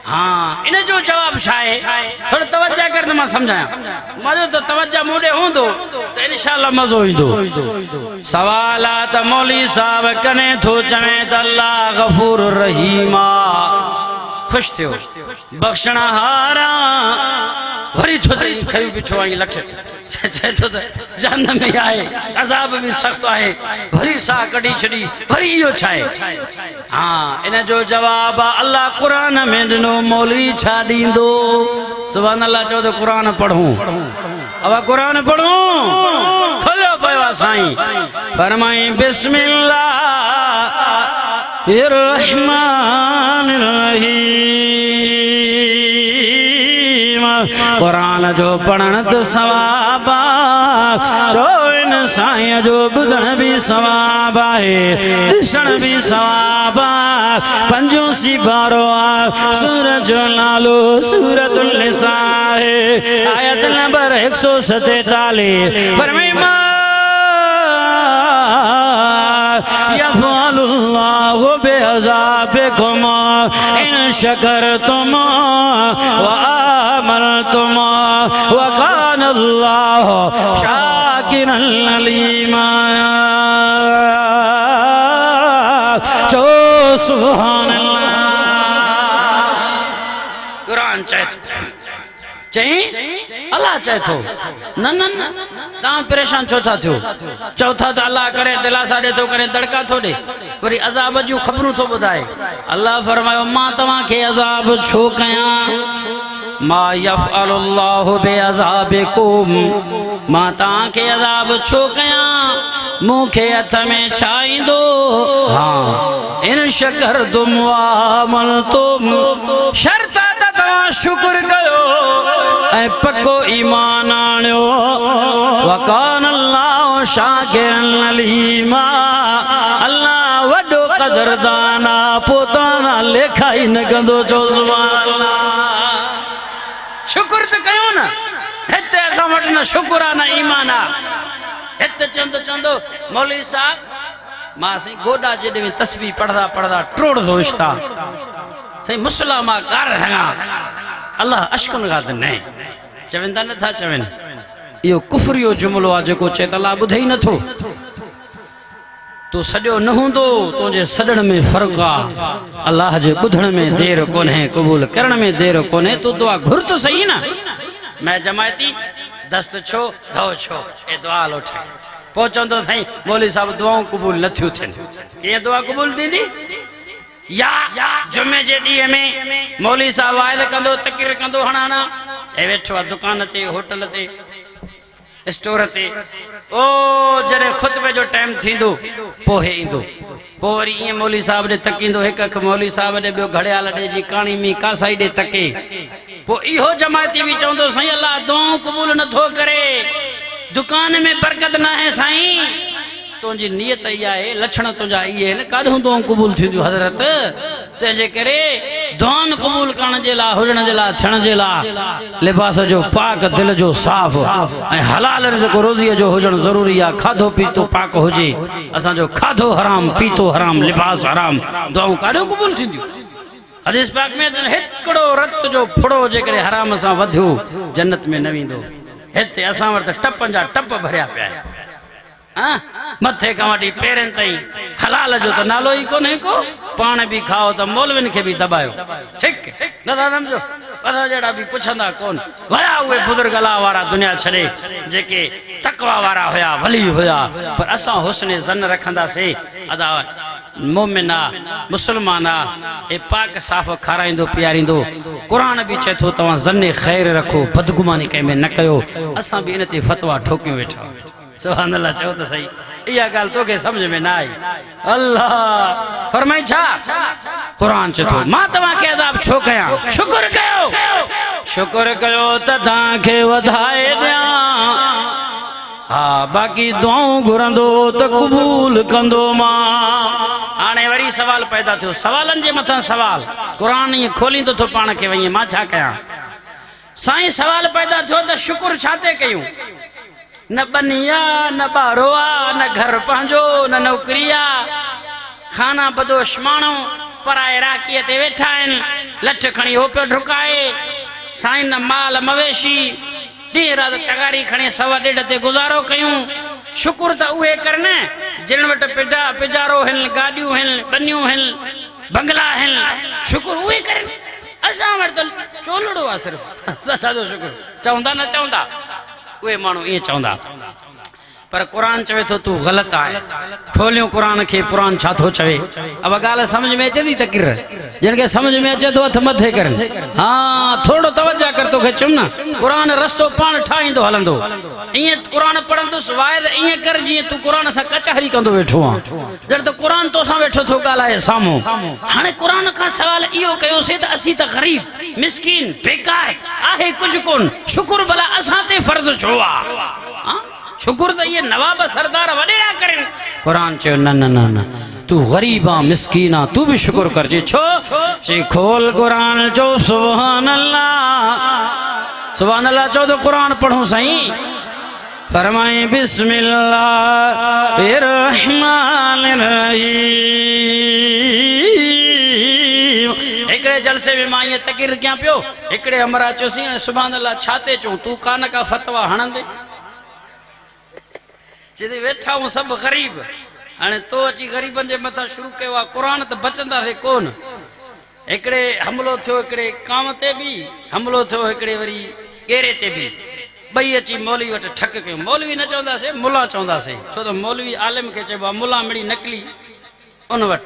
हाँ इन जो जवाब छाए थोड़ा तवज्जो कर त मां समझाया मजो तो तवज्जो मोडे होंदो तो इंशाअल्लाह मजो ईंदो सवालात मौलवी साहब कने थो चवे त अल्लाह गफूर रहीम खुश थियो बख्शण हारा वरी थो खई बिठो आई लठ छे तो जहन्नम में आए अजाब भी सख्त आए वरी सा कडी छडी वरी यो छाए हां इन जो जवाब अल्लाह कुरान में दिनो मौलवी छा दींदो सुभान अल्लाह चो तो कुरान पढूं अब कुरान पढूं खोलो पयो साईं फरमाई बिस्मिल्लाहिर रहमानिर रहीम कुरान जो पढ़ण तो सवाब जो इन साईं जो बुधण भी सवाब है ॾिसण भी सवाब पंजो सिपारो सूरज जो नालो सूरतुल निसा है आयत नंबर 147 फरमाया यफ़अलुल्लाहु बिअज़ बिअज़ाबिकुम इन शकरतुम व आमनतुम व कान अल्लाहु शाकिरन अलीमा जो सुभान अल्लाह कुरान चए चई अल्लाह चए थो न न न तव्हां परेशान छो था थियो चओ था त अल्लाह करे दिलासा ॾे थो करे दड़का थो ॾे वरी अज़ाब जूं ख़बरूं थो ॿुधाए अल्लाह फरमायो मां तव्हांखे अज़ाब छो कयां मा यफ़अलुल्लाहु बिअज़ाबिकुम मां तव्हांखे अज़ाब छो कयां मूंखे हथ में छा ईंदो हाँ इन शकरतुम व आमनतुम शर्त त तव्हां शुक्र कयो ऐं पको ईमान आणियो वकान अल्लाहु शाकिरन अलीमा अल्लाह वॾो क़दरदान आहे पोइ तव्हां लेखा ई न कंदो चओ सुभाण अल्लाह शुक्र त कयो न हिते असां वटि न शुक्र आहे न ईमान आहे हिते चवंदो मौलवी साहब मां साईं गोॾा जेॾे में तस्बीह पढ़दा पढ़दा ट्रोड़ दोश्ता साईं मुसला मां ॻार हंगा अल्लाह अशकुन गाद न चवनि था नथा चवनि इहो कुफरियो जुमिलो आहे जेको चए त अल्लाह ॿुधे ई नथो तूं सॼो न हूंदो तुंहिंजे सॾण में फ़र्क़ु आहे अल्लाह जे ॿुधण में देरि कोन्हे क़बूल करण में देरि कोन्हे तूं दुआ घुर त सही न मैं जमायती दस्त छो धो छो ए दुआ लोठे पोइ चवंदो साईं मौलवी साहिब दुआऊं क़बूल नथियूं थियनि कीअं दुआ क़बूल थींदी या जुमे जे ॾींहं में मौलवी साहिब वाइद कंदो तक़रीर कंदो हणाना ऐं वेठो आहे दुकान ते होटल ते स्टोर ते ओ जॾहिं ख़ुतबे जो टाइम थींदो पोइ ईंदो पोइ वरी ईअं मौलवी साहिब ॾे तकींदो हिकु अखि मौलवी साहिब ॾे ॿियो घड़ियाल ॾे जी काणी में कासाई ॾे तके पोइ इहो जमायती बि चवंदो साईं अल्लाह दुआऊं क़बूल नथो करे दुकान में बरकत न आहे साईं तुंहिंजी नियत इहा आहे लक्षण तुंहिंजा इहे आहिनि काॾूं दुआऊं क़बूल थींदियूं हज़रत तंहिंजे करे दुआऊं क़बूल करण जे लाइ हुजण जे लाइ थियण जे लाइ लिबास जो पाक दिलि जो साफ़ ऐं हलाल रिज़्क़ रोज़ीअ जो हुजणु ज़रूरी आहे खाधो पीतो पाक हुजे असांजो खाधो हराम पीतो हराम लिबास हराम दुआऊं काॾूं क़बूल थींदियूं हदीस पाक में हिकिड़ो रत जो फुड़ो जेकॾहिं हराम सां वधियो जन्नत में न वेंदो हिते असां वटि टपनि जा टप भरिया पिया मथे खां वठी पेरनि ताईं हलाल जो त नालो ई कोन्हे को पाण बि खाओ त मौलविन खे बि दॿायो ठीकु नथा सम्झो असां जहिड़ा बि पुछंदा कोन वया उहे बुज़ुर्ग अलाह वारा दुनिया छॾे जेके तकवा वारा हुया वली हुया पर असां हुस्न ज़न रखंदासीं अदा मोमिन आहे मुस्लमान आहे ए पाक साफ़ खाराईंदो पीआरींदो क़ुरान बि चए थो तव्हां ज़ने ख़ैर रखो बदगुमानी कंहिं में न कयो असां बि इन ते फतवा ठोकियूं वेठा सुभान अल्लाह चओ त सही इहा ॻाल्हि तोखे सम्झ में न आई अल्लाह फरमाई छा क़ुरान चए थो मां तव्हांखे अज़ाब छो कयां शुक्र कयो त तव्हांखे वधाए ॾियां हा बाक़ी दुआऊं घुरंदो त क़बूल कंदो मां हाणे वरी सवाल पैदा थियो सवालनि जे मथां सवाल क़ुरान ईअं खोलींदो थो पाण खे वञे मां छा कयां साईं सवाल पैदा थियो त शुक्र छा ते कयूं न बनी आहे न ॿारो आहे न घर पंहिंजो न नौकिरी आहे खाना बदोश माण्हू पराए राकीअ ते वेठा आहिनि लठ खणी हो पियो डुकाए साईं न माल मवेशी ॾींहुं राति टगारी खणी सवा ॾेढ ते गुज़ारो कयूं शुक्र त उहे कर न जिन वटि पिजारो आहिनि गाॾियूं आहिनि बनियूं आहिनि बंगला आहिनि शुक्र उहे करनि असां वटि त चोलड़ो आहे सिर्फ़ु असां छाजो शुक्र चवंदा न चवंदा उहे माण्हू ईअं चवंदा पर क़ुरान चवे थो तूं ग़लति आहे खोलियो क़ुरान खे क़ुरान छा थो चवे अब ॻाल्हि सम्झ में अचे थी तक़रीर जिन खे सम्झ में अचे थो हथ मथे करनि हा थोरो तवजा कर तोखे चुम न क़ुरान रस्तो पाण ठाहींदो हलंदो ईअं क़ुरान पढ़ंदुसि वाइद ईअं कर जीअं तूं क़ुरान सां कचहरी कंदो वेठो आहे ॼण त क़ुरान तोसां वेठो थो ॻाल्हाए साम्हूं हाणे क़ुरान खां सवाल इहो कयोसीं त असीं त ग़रीब मिसकीन बेकार आहे कुझु कोन शुक्र भला असां ते फर्ज़ छो आहे शुक्र त इहे नवाब सरदार वॾेरा करनि क़ुरान चयो न न न न तूं ग़रीब आहे मिसकीन आहे तूं बि शुक्र करजे छो चई खोल क़ुरान चओ सुभान अल्लाह चओ त क़ुरान पढ़ूं साईं फरमाए बिस्मिल्लाहिर रहमानिर रहीम एकड़े जलसे में मां ये तकीर क्या पियो एकड़े हमरा चोसी सुभान अल्लाह छाते चो तू कान का फतवा हणंदे सिधी वेठा हूं सब गरीब हाणे तो अची गरीबन जे मथा शुरू कयो आ कुरान त बचंदा थे कोन एकड़े हमलो थियो एकड़े काम ते भी हमलो थियो एकड़े वरी गेरे ते भी बई अची मौलवी वट ठक कयो मौलवी न चवंदा से मुल्ला चवंदा से छो तो मौलवी आलिम के चबा मुल्ला मिड़ी नकली उन वट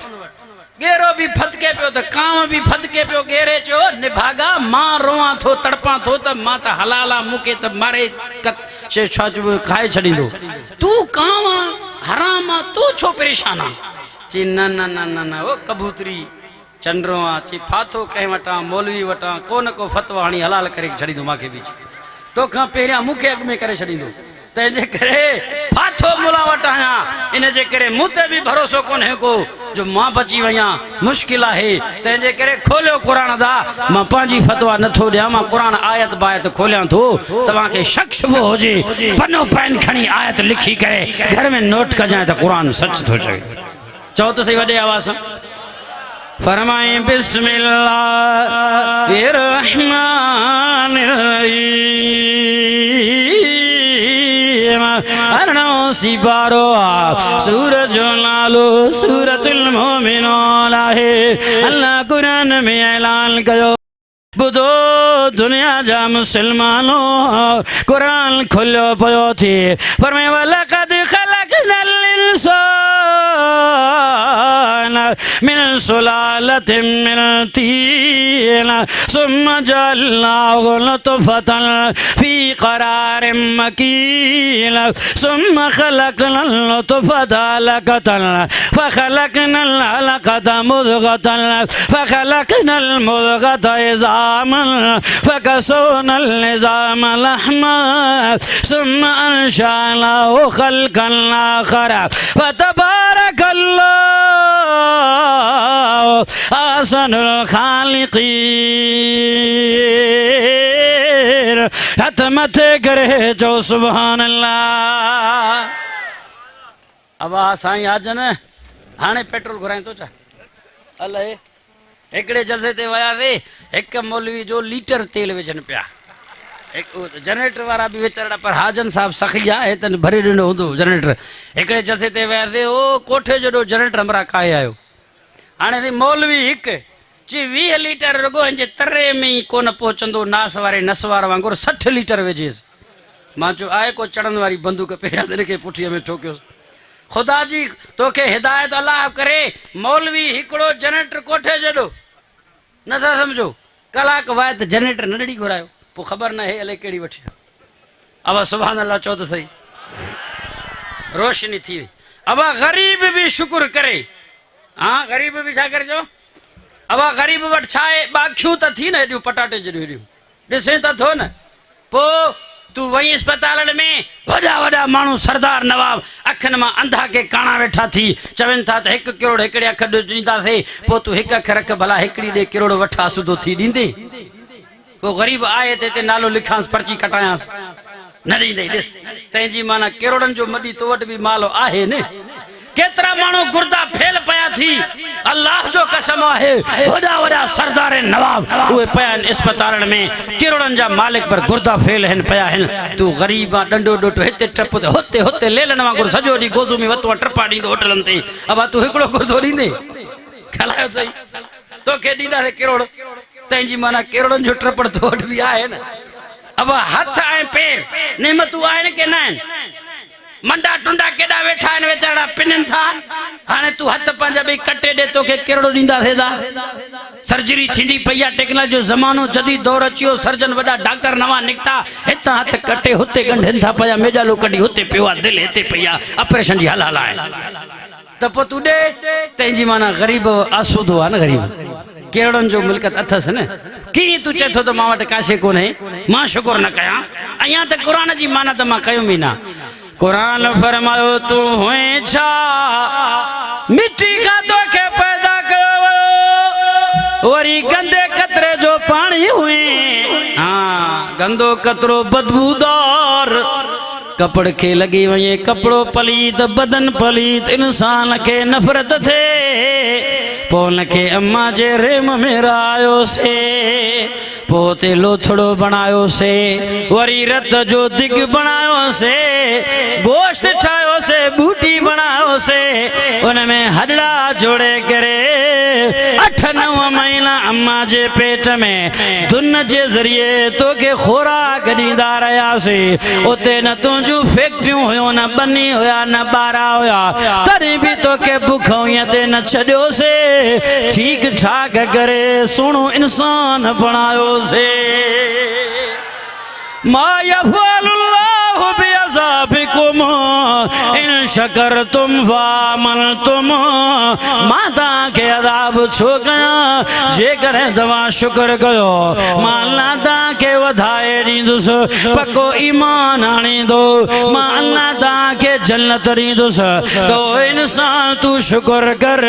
गेरो भी फदके पियो त काम भी फदके पियो गेरे चो निभागा मां रोआ थो तड़पा थो त मां त हलाला मुके त मारे से खाए छड़ींदो तू काम हराम तू छो परेशान ची न न न न न ओ कबूतरी चंड्रो आ ची फाथो कह वटा मौलवी वटा कोन को फतवा हणी हलाल करे छड़ींदो माके बीच तो खां पहिरियां मुखे अग में करे छड़ींदो तंहिंजे करे फाथो मुला वटा आया इन जे करे मुते भी भरोसो कोन है को जो मां बची वया मुश्किल है तंहिंजे करे खोलियो कुरान दा मां पांजी फतवा नथो दिया मां कुरान आयत बायत खोलियां थो तवा के शक शुबो होजे पन्नो पेन खणी आयत लिखी करे घर में नोट कजाए त कुरान सच थो चए चओ तो सही वडे आवाज फरमाए बिस्मिल्लाहिर्रहमानिर्रहीम अरनो सिपारो सूरज नालो सूरतुल मोमिनून है अल्लाह कुरान में ऐलान कयो बुधो दुनिया जा मुसलमानों कुरान खोलो पयो थी फरमाए वलक़द खलक़नल इंसान मिन सुलालतिन मिन तीन सुम्मा जअलनाहु नुतफतन फी क़रारिन मकीन सुम्मा खलक़नल नुतफत अलक़तन फ़ख़लक़नल अलक़त मुज़ग़तन फ़ख़लक़नल मुज़ग़त इज़ामन फ़कसौनल निज़ाम लहमा सुम्मा अंशअनाहु ख़ल्क़न आख़र फ़तबारकल्लाहु अहसनुल ख़ालिक़ीन हथ मथे करे जो सुभान अल्लाह अब साईं आज न हाणे पेट्रोल घुराए तो चा अल्लाह एकड़े जलसे ते वया थे एक मौलवी जो लीटर तेल विझन पिया एक जनरेटर वाला भी वेचारा पर हाजन साहब सखिया है तन भरे ॾिनो हूंदो जनरेटर एकड़े जलसे ते वया थे ओ कोठे जो जनरेटर हमरा काए आयो हाणे थी मौलवी हिक ची 20 लीटर रुगो जे तरे में ही कोन पहुचंदो नास वारे नसवार वांगुर 60 लीटर विझेस मां चो आए को चढ़न वाली बंदूक पहिरियां दिन के पुठीअ में ठोकियो खुदा जी तोखे हिदायत अल्लाह करे मौलवी हिकड़ो जनरेटर कोठे जडो नथा समझो कलाक वायत जनरेटर नडी घुरायो पो खबर न है अले केड़ी वठी अब सुभान अल्लाह चो तो सही रोशनी थी अब गरीब भी शुक्र करे हां गरीब भी छा करे जो अब गरीब वट छाए बाखियूं त थी न एडियो पटाटे जडियो दिसे त थो न पो तू वही अस्पताल में वड़ा वड़ा मानू सरदार नवाब अखन में अंधा के काना वेठा थी चवन था 1 करोड़ एकड़े अख दींदा थे पो तू 1 अख रख भला एकड़ी 1 करोड़ वठा सुधो थी दींदे वो गरीब आए ते नालो लिखांस पर्ची कटायांस न दींदे दिस तंजी माना करोड़न जो मडी तो वट भी मालो आहे ने केतरा मानू गुर्दा फेल पया थी अल्लाह जो कसम है वड़ा वड़ा सरदार नवाब उए पया अस्पताल में करोड़न जा मालिक पर गुर्दा फेल हन पया हन तू गरीबा डंडो डोटो हिते टप होते होते लेलन वांगुर सजो डी गोजू में वतो टपा दी होटलन ते अब तू हिकड़ो गुर्दो दींदे खलायो सही तो के दीदा से करोड़ तंजी माना करोड़न जो टपड़ तो वट भी आए न अब हाथ आए पैर नेमतू आए के ना मंडा टुंडा केडा वेठा आहिनि वेचारा पिननि था हाणे तू हथ पंहिंजा बि कटे ॾे तोखे कहिड़ो ॾींदा वेंदा सर्जरी थींदी पई आहे टेक्नोलॉजी जो ज़मानो जदीद दौर अची वियो सर्जन वॾा डॉक्टर नवां निकिता हितां हथ कटे हुते गंढनि था पिया मेजालो कढी हुते पियो आहे दिलि हिते पई आहे ऑपरेशन जी हल आहे त पोइ तूं ॾे तंहिंजी माना ग़रीब आसूदो आहे न ग़रीब करोड़न जो मिल्कत अथस न की तू चए थो त मां वटि काशे कोन्हे मां शुक्र न कयां अञा त क़ुरान जी माना त मां कयो बि न कुरान फरमायो तू हुए छा मिट्टी का तो के पैदा कयो वरी गंदे कतरे जो पानी हुए हाँ गंदो कतरो बदबूदार कपड़ के लगी वही कपड़ो पलीत बदन पलीत इंसान के नफरत थे पोन के अम्मा जे रेम में रायो से पोते लोथड़ो बनायो से वरी रत जो दिग बनायो से गोश्त ठायो से बूटी बनायो से उनमें हजड़ा जोड़े करे 8-9 महीना अम्मा जे पेट में दुन जे जरिए तो के खोराक ॾींदा रहियासे उते न तुंहिंजूं फैक्ट्रियूं हुयूं न बनी हुया न ॿारा हुया तॾहिं बि तो के बुखों ते न छॾियोसे ठीक ठाक करे सुहिणो इंसान बणायोसे मा यफ़अलुल्लाहु बिअज़ाबिकुम इन शकरतुम व आमनतुम मां तव्हांखे अज़ाब छो कयां जेकॾहिं तव्हां शुक्र कयो मां अल्लाह तव्हांखे वधाए ॾींदुसि पको ईमान आणींदो मां अल्लाह तव्हांखे जन्नत ॾींदुसि तो इंसान तू शुक्र कर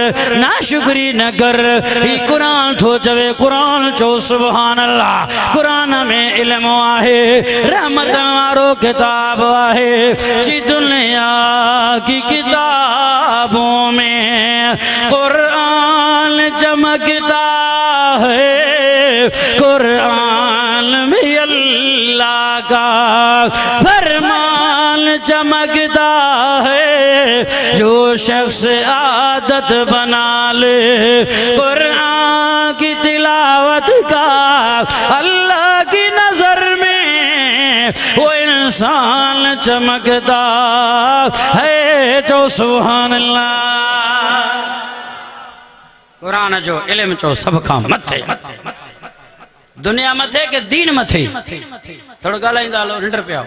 नाशुक्री न कर ही क़ुरान थो चवे क़ुरान चो सुभान अल्लाह क़ुरान में इल्म आहे रहमत वारो किताब आहे जी दुनिया की किताबों में कुरान चमकता है कुरान में अल्लाह का फरमान चमकता है जो शख्स आदत बना ले कुरान की तिलावत का अल्लाह की नजर में वो इंसान चमकता है जो सुभान अल्लाह कुरान जो इल्म जो सब खां मथे दुनिया मथे के दीन मथे थोड़ो ॻाल्हाईंदा हलो निंड पिया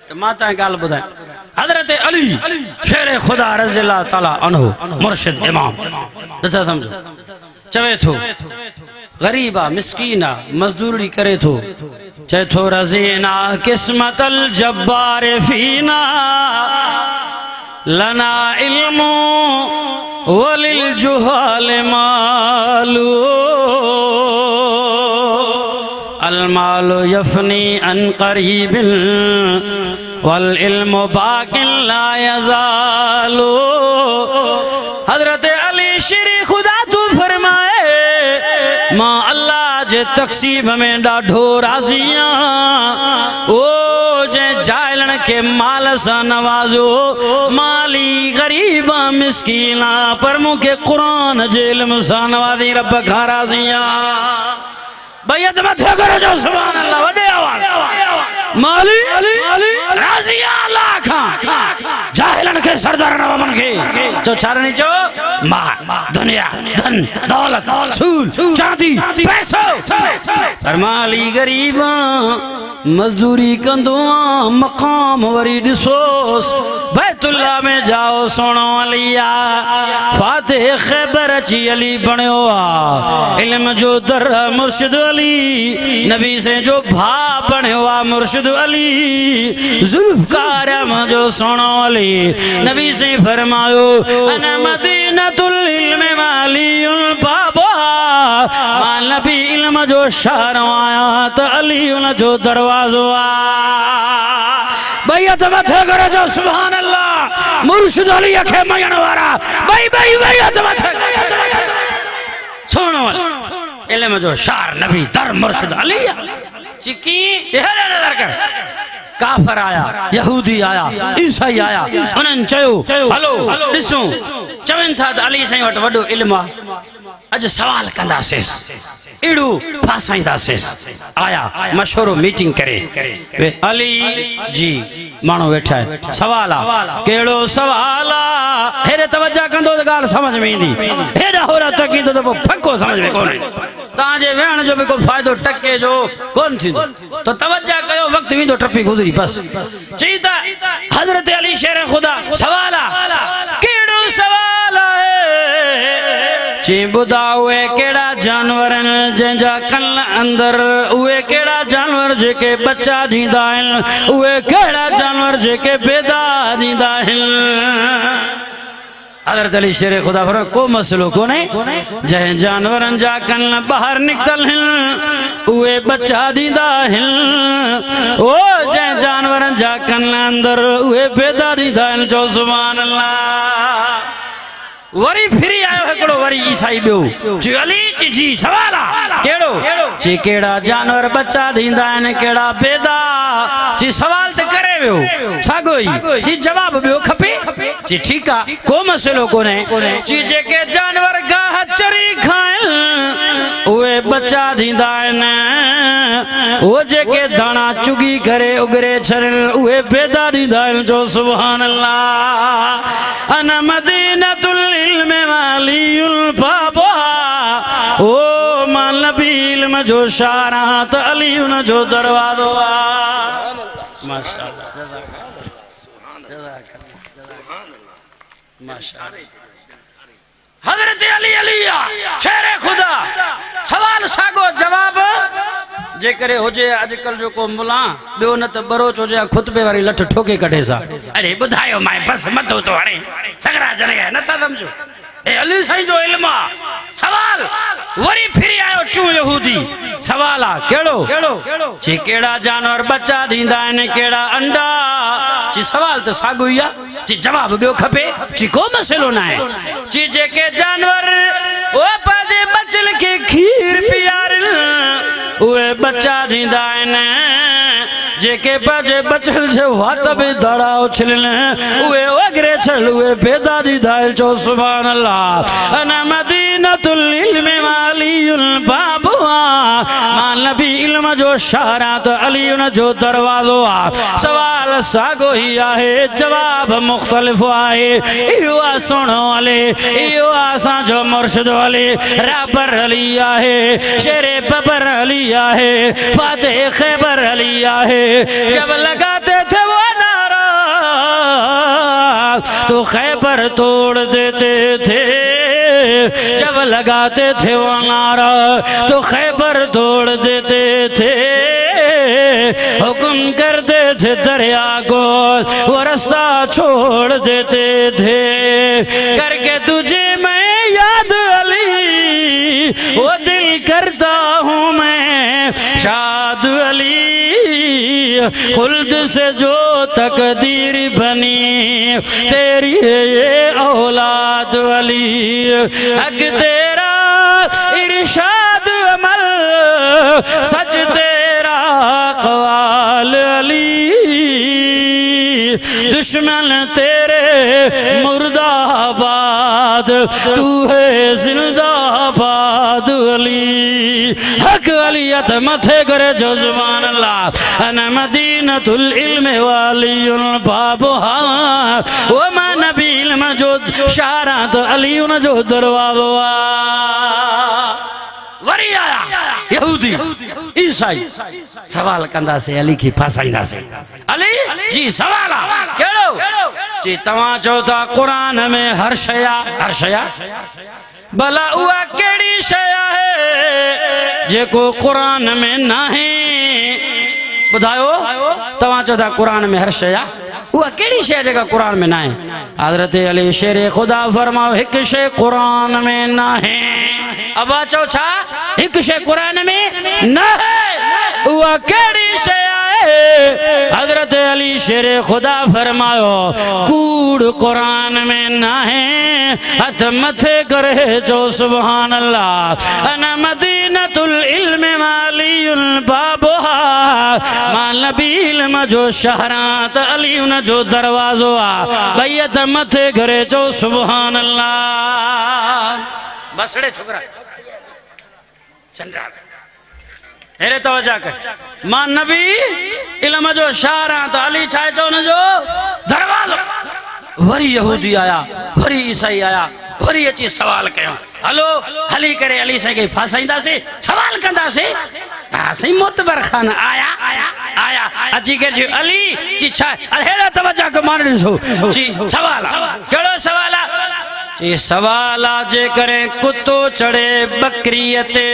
तो मां तव्हां ॻाल्हि ॿुधायां हज़रत अली शेर खुदा रज़ियल्लाहु ताला अन्हु मुर्शिद इमाम नथा सम्झो चवे थो गरीब आ मिस्कीन आ मजदूरी करे थो चए थो रज़ीना किस्मतल जब्बार फीना लना इल्मु वलिल जुहाल मालू अल मालु यफनी अन करीबिन वल इल्मु बाकिन ला यज़ालु हजरत अली श्री खुदा तू फरमाए मां अल्लाह जे तक़सीम में ॾाढो राज़ियां ओ जे जाइलनि खे माल सां नवाज़ो माली ग़रीबा मिस्कीना पर मूंखे क़ुरान जे इल्म सां नवाज़ी रब खां राज़ियां बैत मथे करो जो सुभान अल्लाह वॾे आवाज़ माली राज़ियां अल्लाह खां जाहिलन के सरदार नवाबन के जो छारनी चो माल दुनिया धन दौलत सूल चांदी पैसो पर माली गरीबा मजदूरी कंदो मकाम वरी ॾिसोस बैतुल्लाह में जाओ सोनो अलिया फातिह खैबर अची अली बणियो आ इल्म जो दर मुर्शिद अली नबी से जो भा बणियो आ मुर्शिद अली जुल्फकार जो सोनो अली नबी से फरमायो अना मदीनतुल इल्म वालियुल बाबा मां नबी इल्म जो शहर आया त अली उन जो दरवाजो आ बैत मथे करो जो सुभान अल्लाह मुर्शिद अली खे मयण वारा बैत मथे सुनो इल्म जो शहर नबी दर मुर्शिद अली चिकी हेरे नजर कर काफर आया यहूदी आया ईसाई आया उन्हनि चयो हलो ॾिसो चवनि था त अली साईं वटि वॾो इल्म आहे अॼु सवाल कंदासीं एड़ो फासाईंदासीं आया मशवरो मीटिंग करे अली जी माण्हू वेठा है सवाल आहे कहिड़ो सवाल आहे हेरे तवज्जो कंदो त ॻाल्हि समझ में ईंदी हेॾा होरा तकींदो त पोइ फको समझ में कोन्हे तव्हांजे वेहण जो बि को फ़ाइदो टके जो कोन थींदो त तवज्जो कयो वक़्तु वेंदो टपी गुज़री बस चई त हज़रत अली शेर खुदा सवाल आहे कहिड़ो सवाल आहे ची ॿुधाओ उहे कहिड़ा जानवर आहिनि जंहिंजा कन अंदर उहे कहिड़ा जानवर जेके बच्चा ॾींदा आहिनि उहे कहिड़ा जानवर जेके पैदा ॾींदा आहिनि हज़रत अली शेर खुदा फरमाए को मसलो कोन्हे जंहिं जानवरनि जा कन ॿाहिरि निकितल आहिनि उहे बच्चा ॾींदा आहिनि ओ जंहिं जानवरनि जा कन अंदर उहे पैदा ॾींदा आहिनि चओ सुभान अल्लाह वरी फिरी आयो हिकिड़ो वरी ईसाई ॿियो जी अली जी जी सवाल आहे कहिड़ो जी कहिड़ा जानवर बच्चा ॾींदा आहिनि कहिड़ा बेदा जी सवाल त करे वियो साॻियो ई जी जवाब ॿियो खपे जी ठीकु आहे को मसइलो कोन्हे जी जेके जानवर गाह चरी खाइनि उहे बच्चा ॾींदा आहिनि उहे जेके दाणा चुगी करे उगरे छॾनि उहे बेदा ॾींदा आहिनि जो सुभान अल्लाह अना मदीनतुल इल्म वालियुल बाबा ओ मां नबी इल्म जो शारा त अली उन जो दरवाज़ो आहे माशाअल्लाह हजरत अली अलिया शेरे खुदा सवाल सागो जवाब जे करे हुजे अॼुकल्ह जो को मुला ॿियो न त बरोच हुजे खुतबे वारी लठ ठोके कढे सा अरे ॿुधायो मां बस मथो तो हाणे सगरा जणे न था समझो ए अली साईं जो इल्म आ सवाल वरी फिरी आयो टियों यहूदी सवाल आ केड़ो जी केड़ा जानवर बच्चा ॾींदा आहिनि केड़ा अंडा जी सवाल त साॻियो ई आहे जी जवाब ॿियो खपे जी को मसइलो न आहे जी जेके जानवर ओ पंहिंजे बचल खे खीर पीआरनि उहे बच्चा ॾींदा आहिनि जेके पंहिंजे बचल जे वात में दाणा उछलनि उहे वगरे छल उहे बेदा ॾींदा आहिनि चओ सुभान अल्लाह अना मदीनतुल इल्म वालियुल बाबु मां नबी इल्म जो शारा त अली उन जो दरवाज़ो आहे सवाल साॻियो ई आहे जवाब मुख़्तलिफ़ आहे इहो आहे सुहिणो हले इहो आहे असांजो मुर्शिद हले राबर अली आहे शेरे बबर अली आहे फातिह ख़ैबर अली आहे जब लगाते थे वो नारा तो खैबर तोड़ देते थे जब लगाते थे वो नारा तो खैबर तोड़ देते थे हुक्म करते थे दरिया को वो रास्ता छोड़ देते थे करके तुझे मैं याद अली वो दिल करता हूँ मैं शाद अली खुल्द से जो तकदीर बनी तेरी ये औलाद अली हक तेरा इरशाद अमल सच तेरा क़वाल अली दुश्मन तेरे मुर्दाबाद तू है जिंदाबाद अली हक अलियत मथे करे जो जुबान अल्लाह अना मदीनतुल इल्म वालियुल बाबु ओ मां नबी इल्म जो शारा तो अली उन जो दरवाज़ो वरी आया यहूदी ईसाई सवाल कंदा से अली की फसाईंदा से अली जी सवाल केड़ो जी तवां चो था कुरान में हर शया भला उहा केड़ी शय है जेको कुरान में नाहे बुधायो तवां चो था कुरान में हर शय उहा केड़ी शय जेका कुरान में नाहे हजरत अली शेरे खुदा फरमाओ एक शय कुरान में नाहे अबा चो छा एक शय कुरान में नाहे उहा केड़ी शय हजरत अली शेरे खुदा फरमायो कूड़ कुरान में नाहे हथ मथे करे जो सुभान अल्लाह अना मदीनतुल इल्म वालियुल बाबु मां नबी इल्म जो शहरा त अली उन जो दरवाज़ो आ भई हथ मथे करे जो सुभान अल्लाह बसड़े छोकरा चंद्रा हेरे तवजा कर मां नबी इल्म जो शारा तो अली छाए चो उन जो दरवाज़ो वरी यहूदी आया वरी ईसाई आया वरी अची सवाल कयो हलो हली करे अली साईं खे फासाईंदासीं सवाल कंदासीं सही मोतबर खान आया अची करे जी अली जी छा हेरा तवजा को मान ॾिसो जी सवाल केड़ो सवाल जी सवाल जे करे कुत्तो चढ़े बकरीअ ते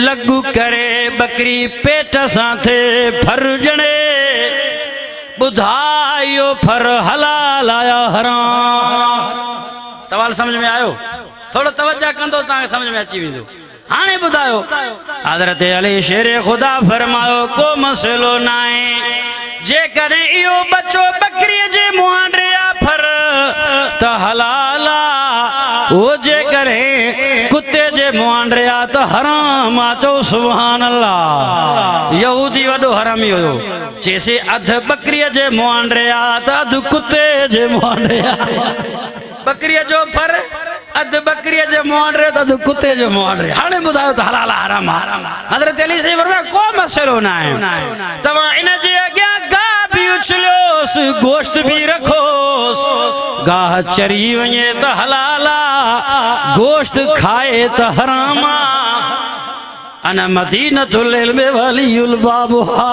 लॻु करे बकरी पेट सां थे फर ॼणे ॿुधायो फर हलाल आया हराम सवाल समझ में आयो थोड़ो तवज्जो कंदो तव्हांखे समझ में अची वेंदो हाणे ॿुधायो हज़रत अली शेरे खुदा फरमायो को मसइलो न आहे जेकॾहिं इहो बच्चो बकरीअ जे मुंहुं डिया फर त हलाल वो जे करे कुत्ते जे मुआंडरिया तो हराम आचो सुभान अल्लाह यहूदी वडो हरामी हो जैसे अध बकरी जे मुआंडरिया तो अध कुत्ते जे मुआंडरिया बकरी जो पर अध बकरी जे मुआंडरे तो अध कुत्ते जे मुआंडरे हाने बुधायो तो हलाल हराम हजरत अली से फरमाया को मसलो ना है तवा इन जे अग्या गा भी उछलोस गोश्त भी रखोस गाह चरी वने तो हलाला गोश्त खाए तो हरामा अना मदीनतुल इल्म वलीउल बाबुहा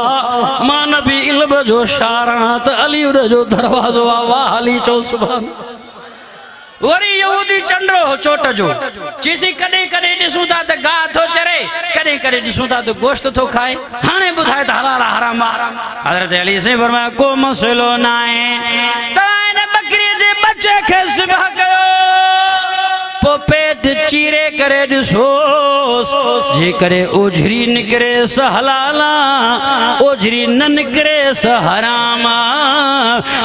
मां नबी इल्म जो शारात अली जो दरवाजो वाह अली चो सुभान वरी यहूदी चंडो चोट जो चीसी कदे कदे दिसू था त गा थो चरे कदे कदे दिसू था तो गोश्त थो खाए हाने बुधाए त हलाल हराम हजरत अली से फरमाया को मसलो ना है ताने बकरी जे बच्चे के ज़िबह कयो पो पेट चीरे करे दिसोस जे करे ओझरी निकरे स हलाला ओझरी न निकरे स हरामा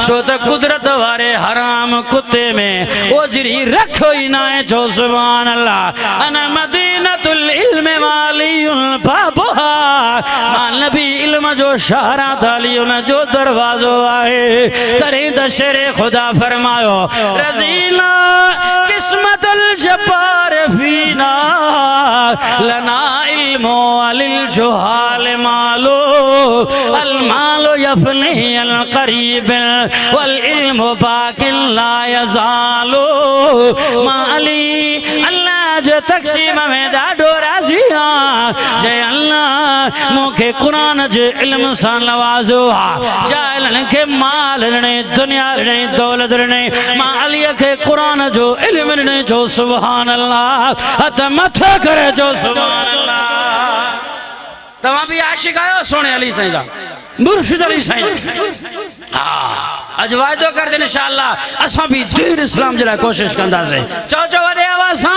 छो त कुदरत वारे हराम कुत्ते में ओझरी रखो ही ना है जो सुभान अल्लाह अना मदीनतुल इल्म वालीउल बाबुहा मां नबी इल्म जो शहरा तालियुन जो दरवाजो आए तरे दशरे खुदा फरमायो रजीला किस्मतुल जब्बार फीना लना इल्मो अलिल जुहाल मालो अल मालो यफनी अल करीब वल इल्मु बाकिन ला यजालो मा अली अल्लाह जो तक़सीम में ॾाढो राज़ी आ जय अल्लाह मूंखे कुरान जे इल्म सां नवाज़ो आ जाइलनि खे माल ॾिने दुनिया ॾिने दौलत ॾिने मां अलीअ खे कुरान जो इल्म ॾिने जो सुभान अल्लाह हथ मथे करे जो सुभान अल्लाह तव्हां भी आशिक आयो सोने अली साईं जा मुर्शिद अली साईं हां अज वायदो कर दे इंशाअल्लाह असां भी दीन इस्लाम जे लाइ कोशिश कंदासीं चओ चओ वॾे आवाज़ सां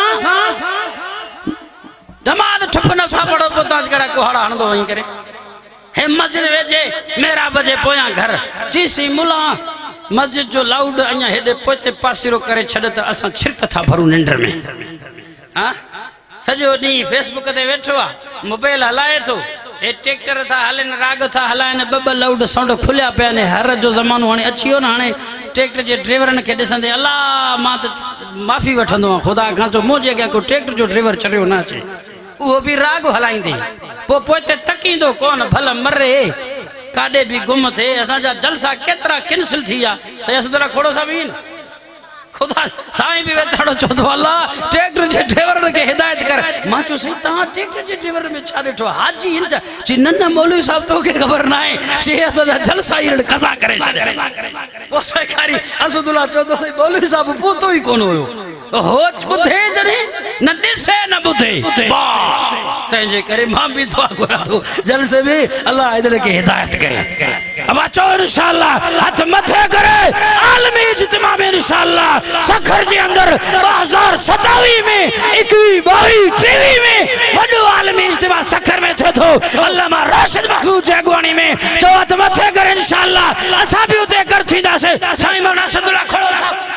नमाज़ ठप न था पढ़ो पोइ कड़ा कुहाड़ा हणंदो वही करे हे मस्जिद वेझे मेरा बजे पोयां घर चीसी मुला मस्जिद जो लाउड अञा हेॾे पोइते पासीरो करे छॾ त असां छिरक था भरूं निंड में हां सॼो ॾींहुं फेसबुक ते वेठो आहे मोबाइल हलाए थो हे ट्रैक्टर था हलनि राग था हलाइनि ॿ लाउड साउंड खुलिया पिया आहिनि हर जो ज़मानो हाणे अची वियो न हाणे ट्रैक्टर जे ड्राइवरनि खे ॾिसंदे अलाह मां त माफ़ी वठंदो आहियां ख़ुदा खां जो मुंहिंजे अॻियां को ट्रैक्टर जो ड्राइवर चढ़ियो न अचे उहो बि राग हलाईंदे पोइ ते तकींदो कोन भला मरे काॾे बि गुम थिए असांजा जलसा केतिरा कैंसिल थी विया सही असदुल्ला खोड़ो साहब ईअं खुदा साईं भी वेचारो चौधो अल्लाह ट्रैक्टर जे ड्राइवर के हिदायत कर मां चो सही ता ट्रैक्टर जे ड्राइवर में छा ॾिठो हाजी इन जी नन्ना मौलवी साहब तो के खबर ना है जे असा जलसा ही कसा करे वो सरकारी असदुल्ला चौधो मौलवी साहब पोतो ही कोन होयो हो बुधे जने न दिसे न बुधे तंजे करे मां भी दुआ करा तो जलसे में अल्लाह इधर के हिदायत करे अब अचो इंशाअल्लाह हाथ मथे करे आलमी इज्तिमा में इंशाअल्लाह सखर जे अंदर 2027 में 21 22 23 में वडो आलमी इज्तिमा सखर में थे तो अल्लामा राशिद महमूद जे अगवानी में चौथ मथे करे इंशाअल्लाह असा भी उते कर थींदा से साईं मौलाना असदुल्ला खड़ो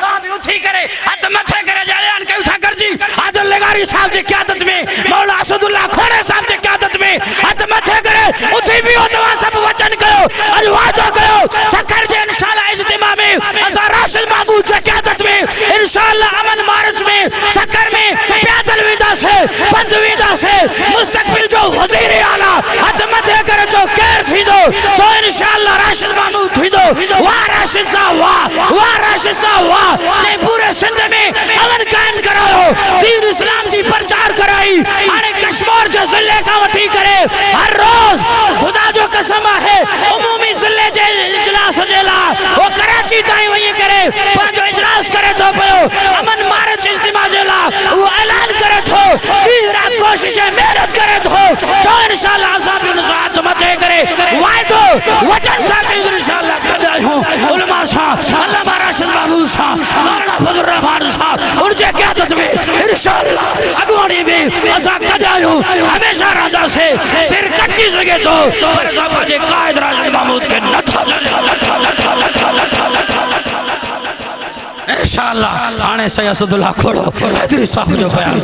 ता भी उठी करे हाथ मथे करे जान कयो था कर जी आदल लगारी साहब जी क़यादत में मौलाना असदुल्ला खोड़े साहब जी क़यादत में हाथ मथे करे उठी भी हो तवा सब वचन कयो अज वादो कयो सखर जे इंशाअल्लाह इज्तिमा में असा राशिद महमूद जे क़यादत में इंशाअल्लाह अमन मार्च में सकर में पैदल विदा से पंध विदा से मुस्तकबिल जो वजीर आला हाथ मथे करे जो केर थी दो तो इंशाअल्लाह राशिद महमूद थी दो वाह राशिद साहब वाह राशिद साहब वाह जे पूरे सिंध में अमन कायम करायो दीन इस्लाम जी प्रचार कराई अरे कश्मीर जो जिले का वठी करे हर रोज खुदा जो कसम है उमूमी जिले जे इजलास जेला वो कराची ताई वही करे पांचो इजलास करे तो पयो अमन मार्च इज्तिमा जेला वो ऐलान करे तो दिन रात कोशिश मेहनत करे तो जो इंशाअल्लाह असाब साथ मते करे वायदो वचन था कि इंशाअल्लाह कर हूं उलमा साहब अल्लामा राशिद महमूद साहब मौलाना फजल रहमान साहब उनके क़यादत में इंशाअल्लाह अगवानी में असा कर हूं हमेशा राजा से सिर कच्ची जगह तो पर साहब जे कायद राशिद महमूद के नथा इंशाअल्लाह हाणे सैयद असदुल्लाह खोड़ो हैदरी साहब जो बयान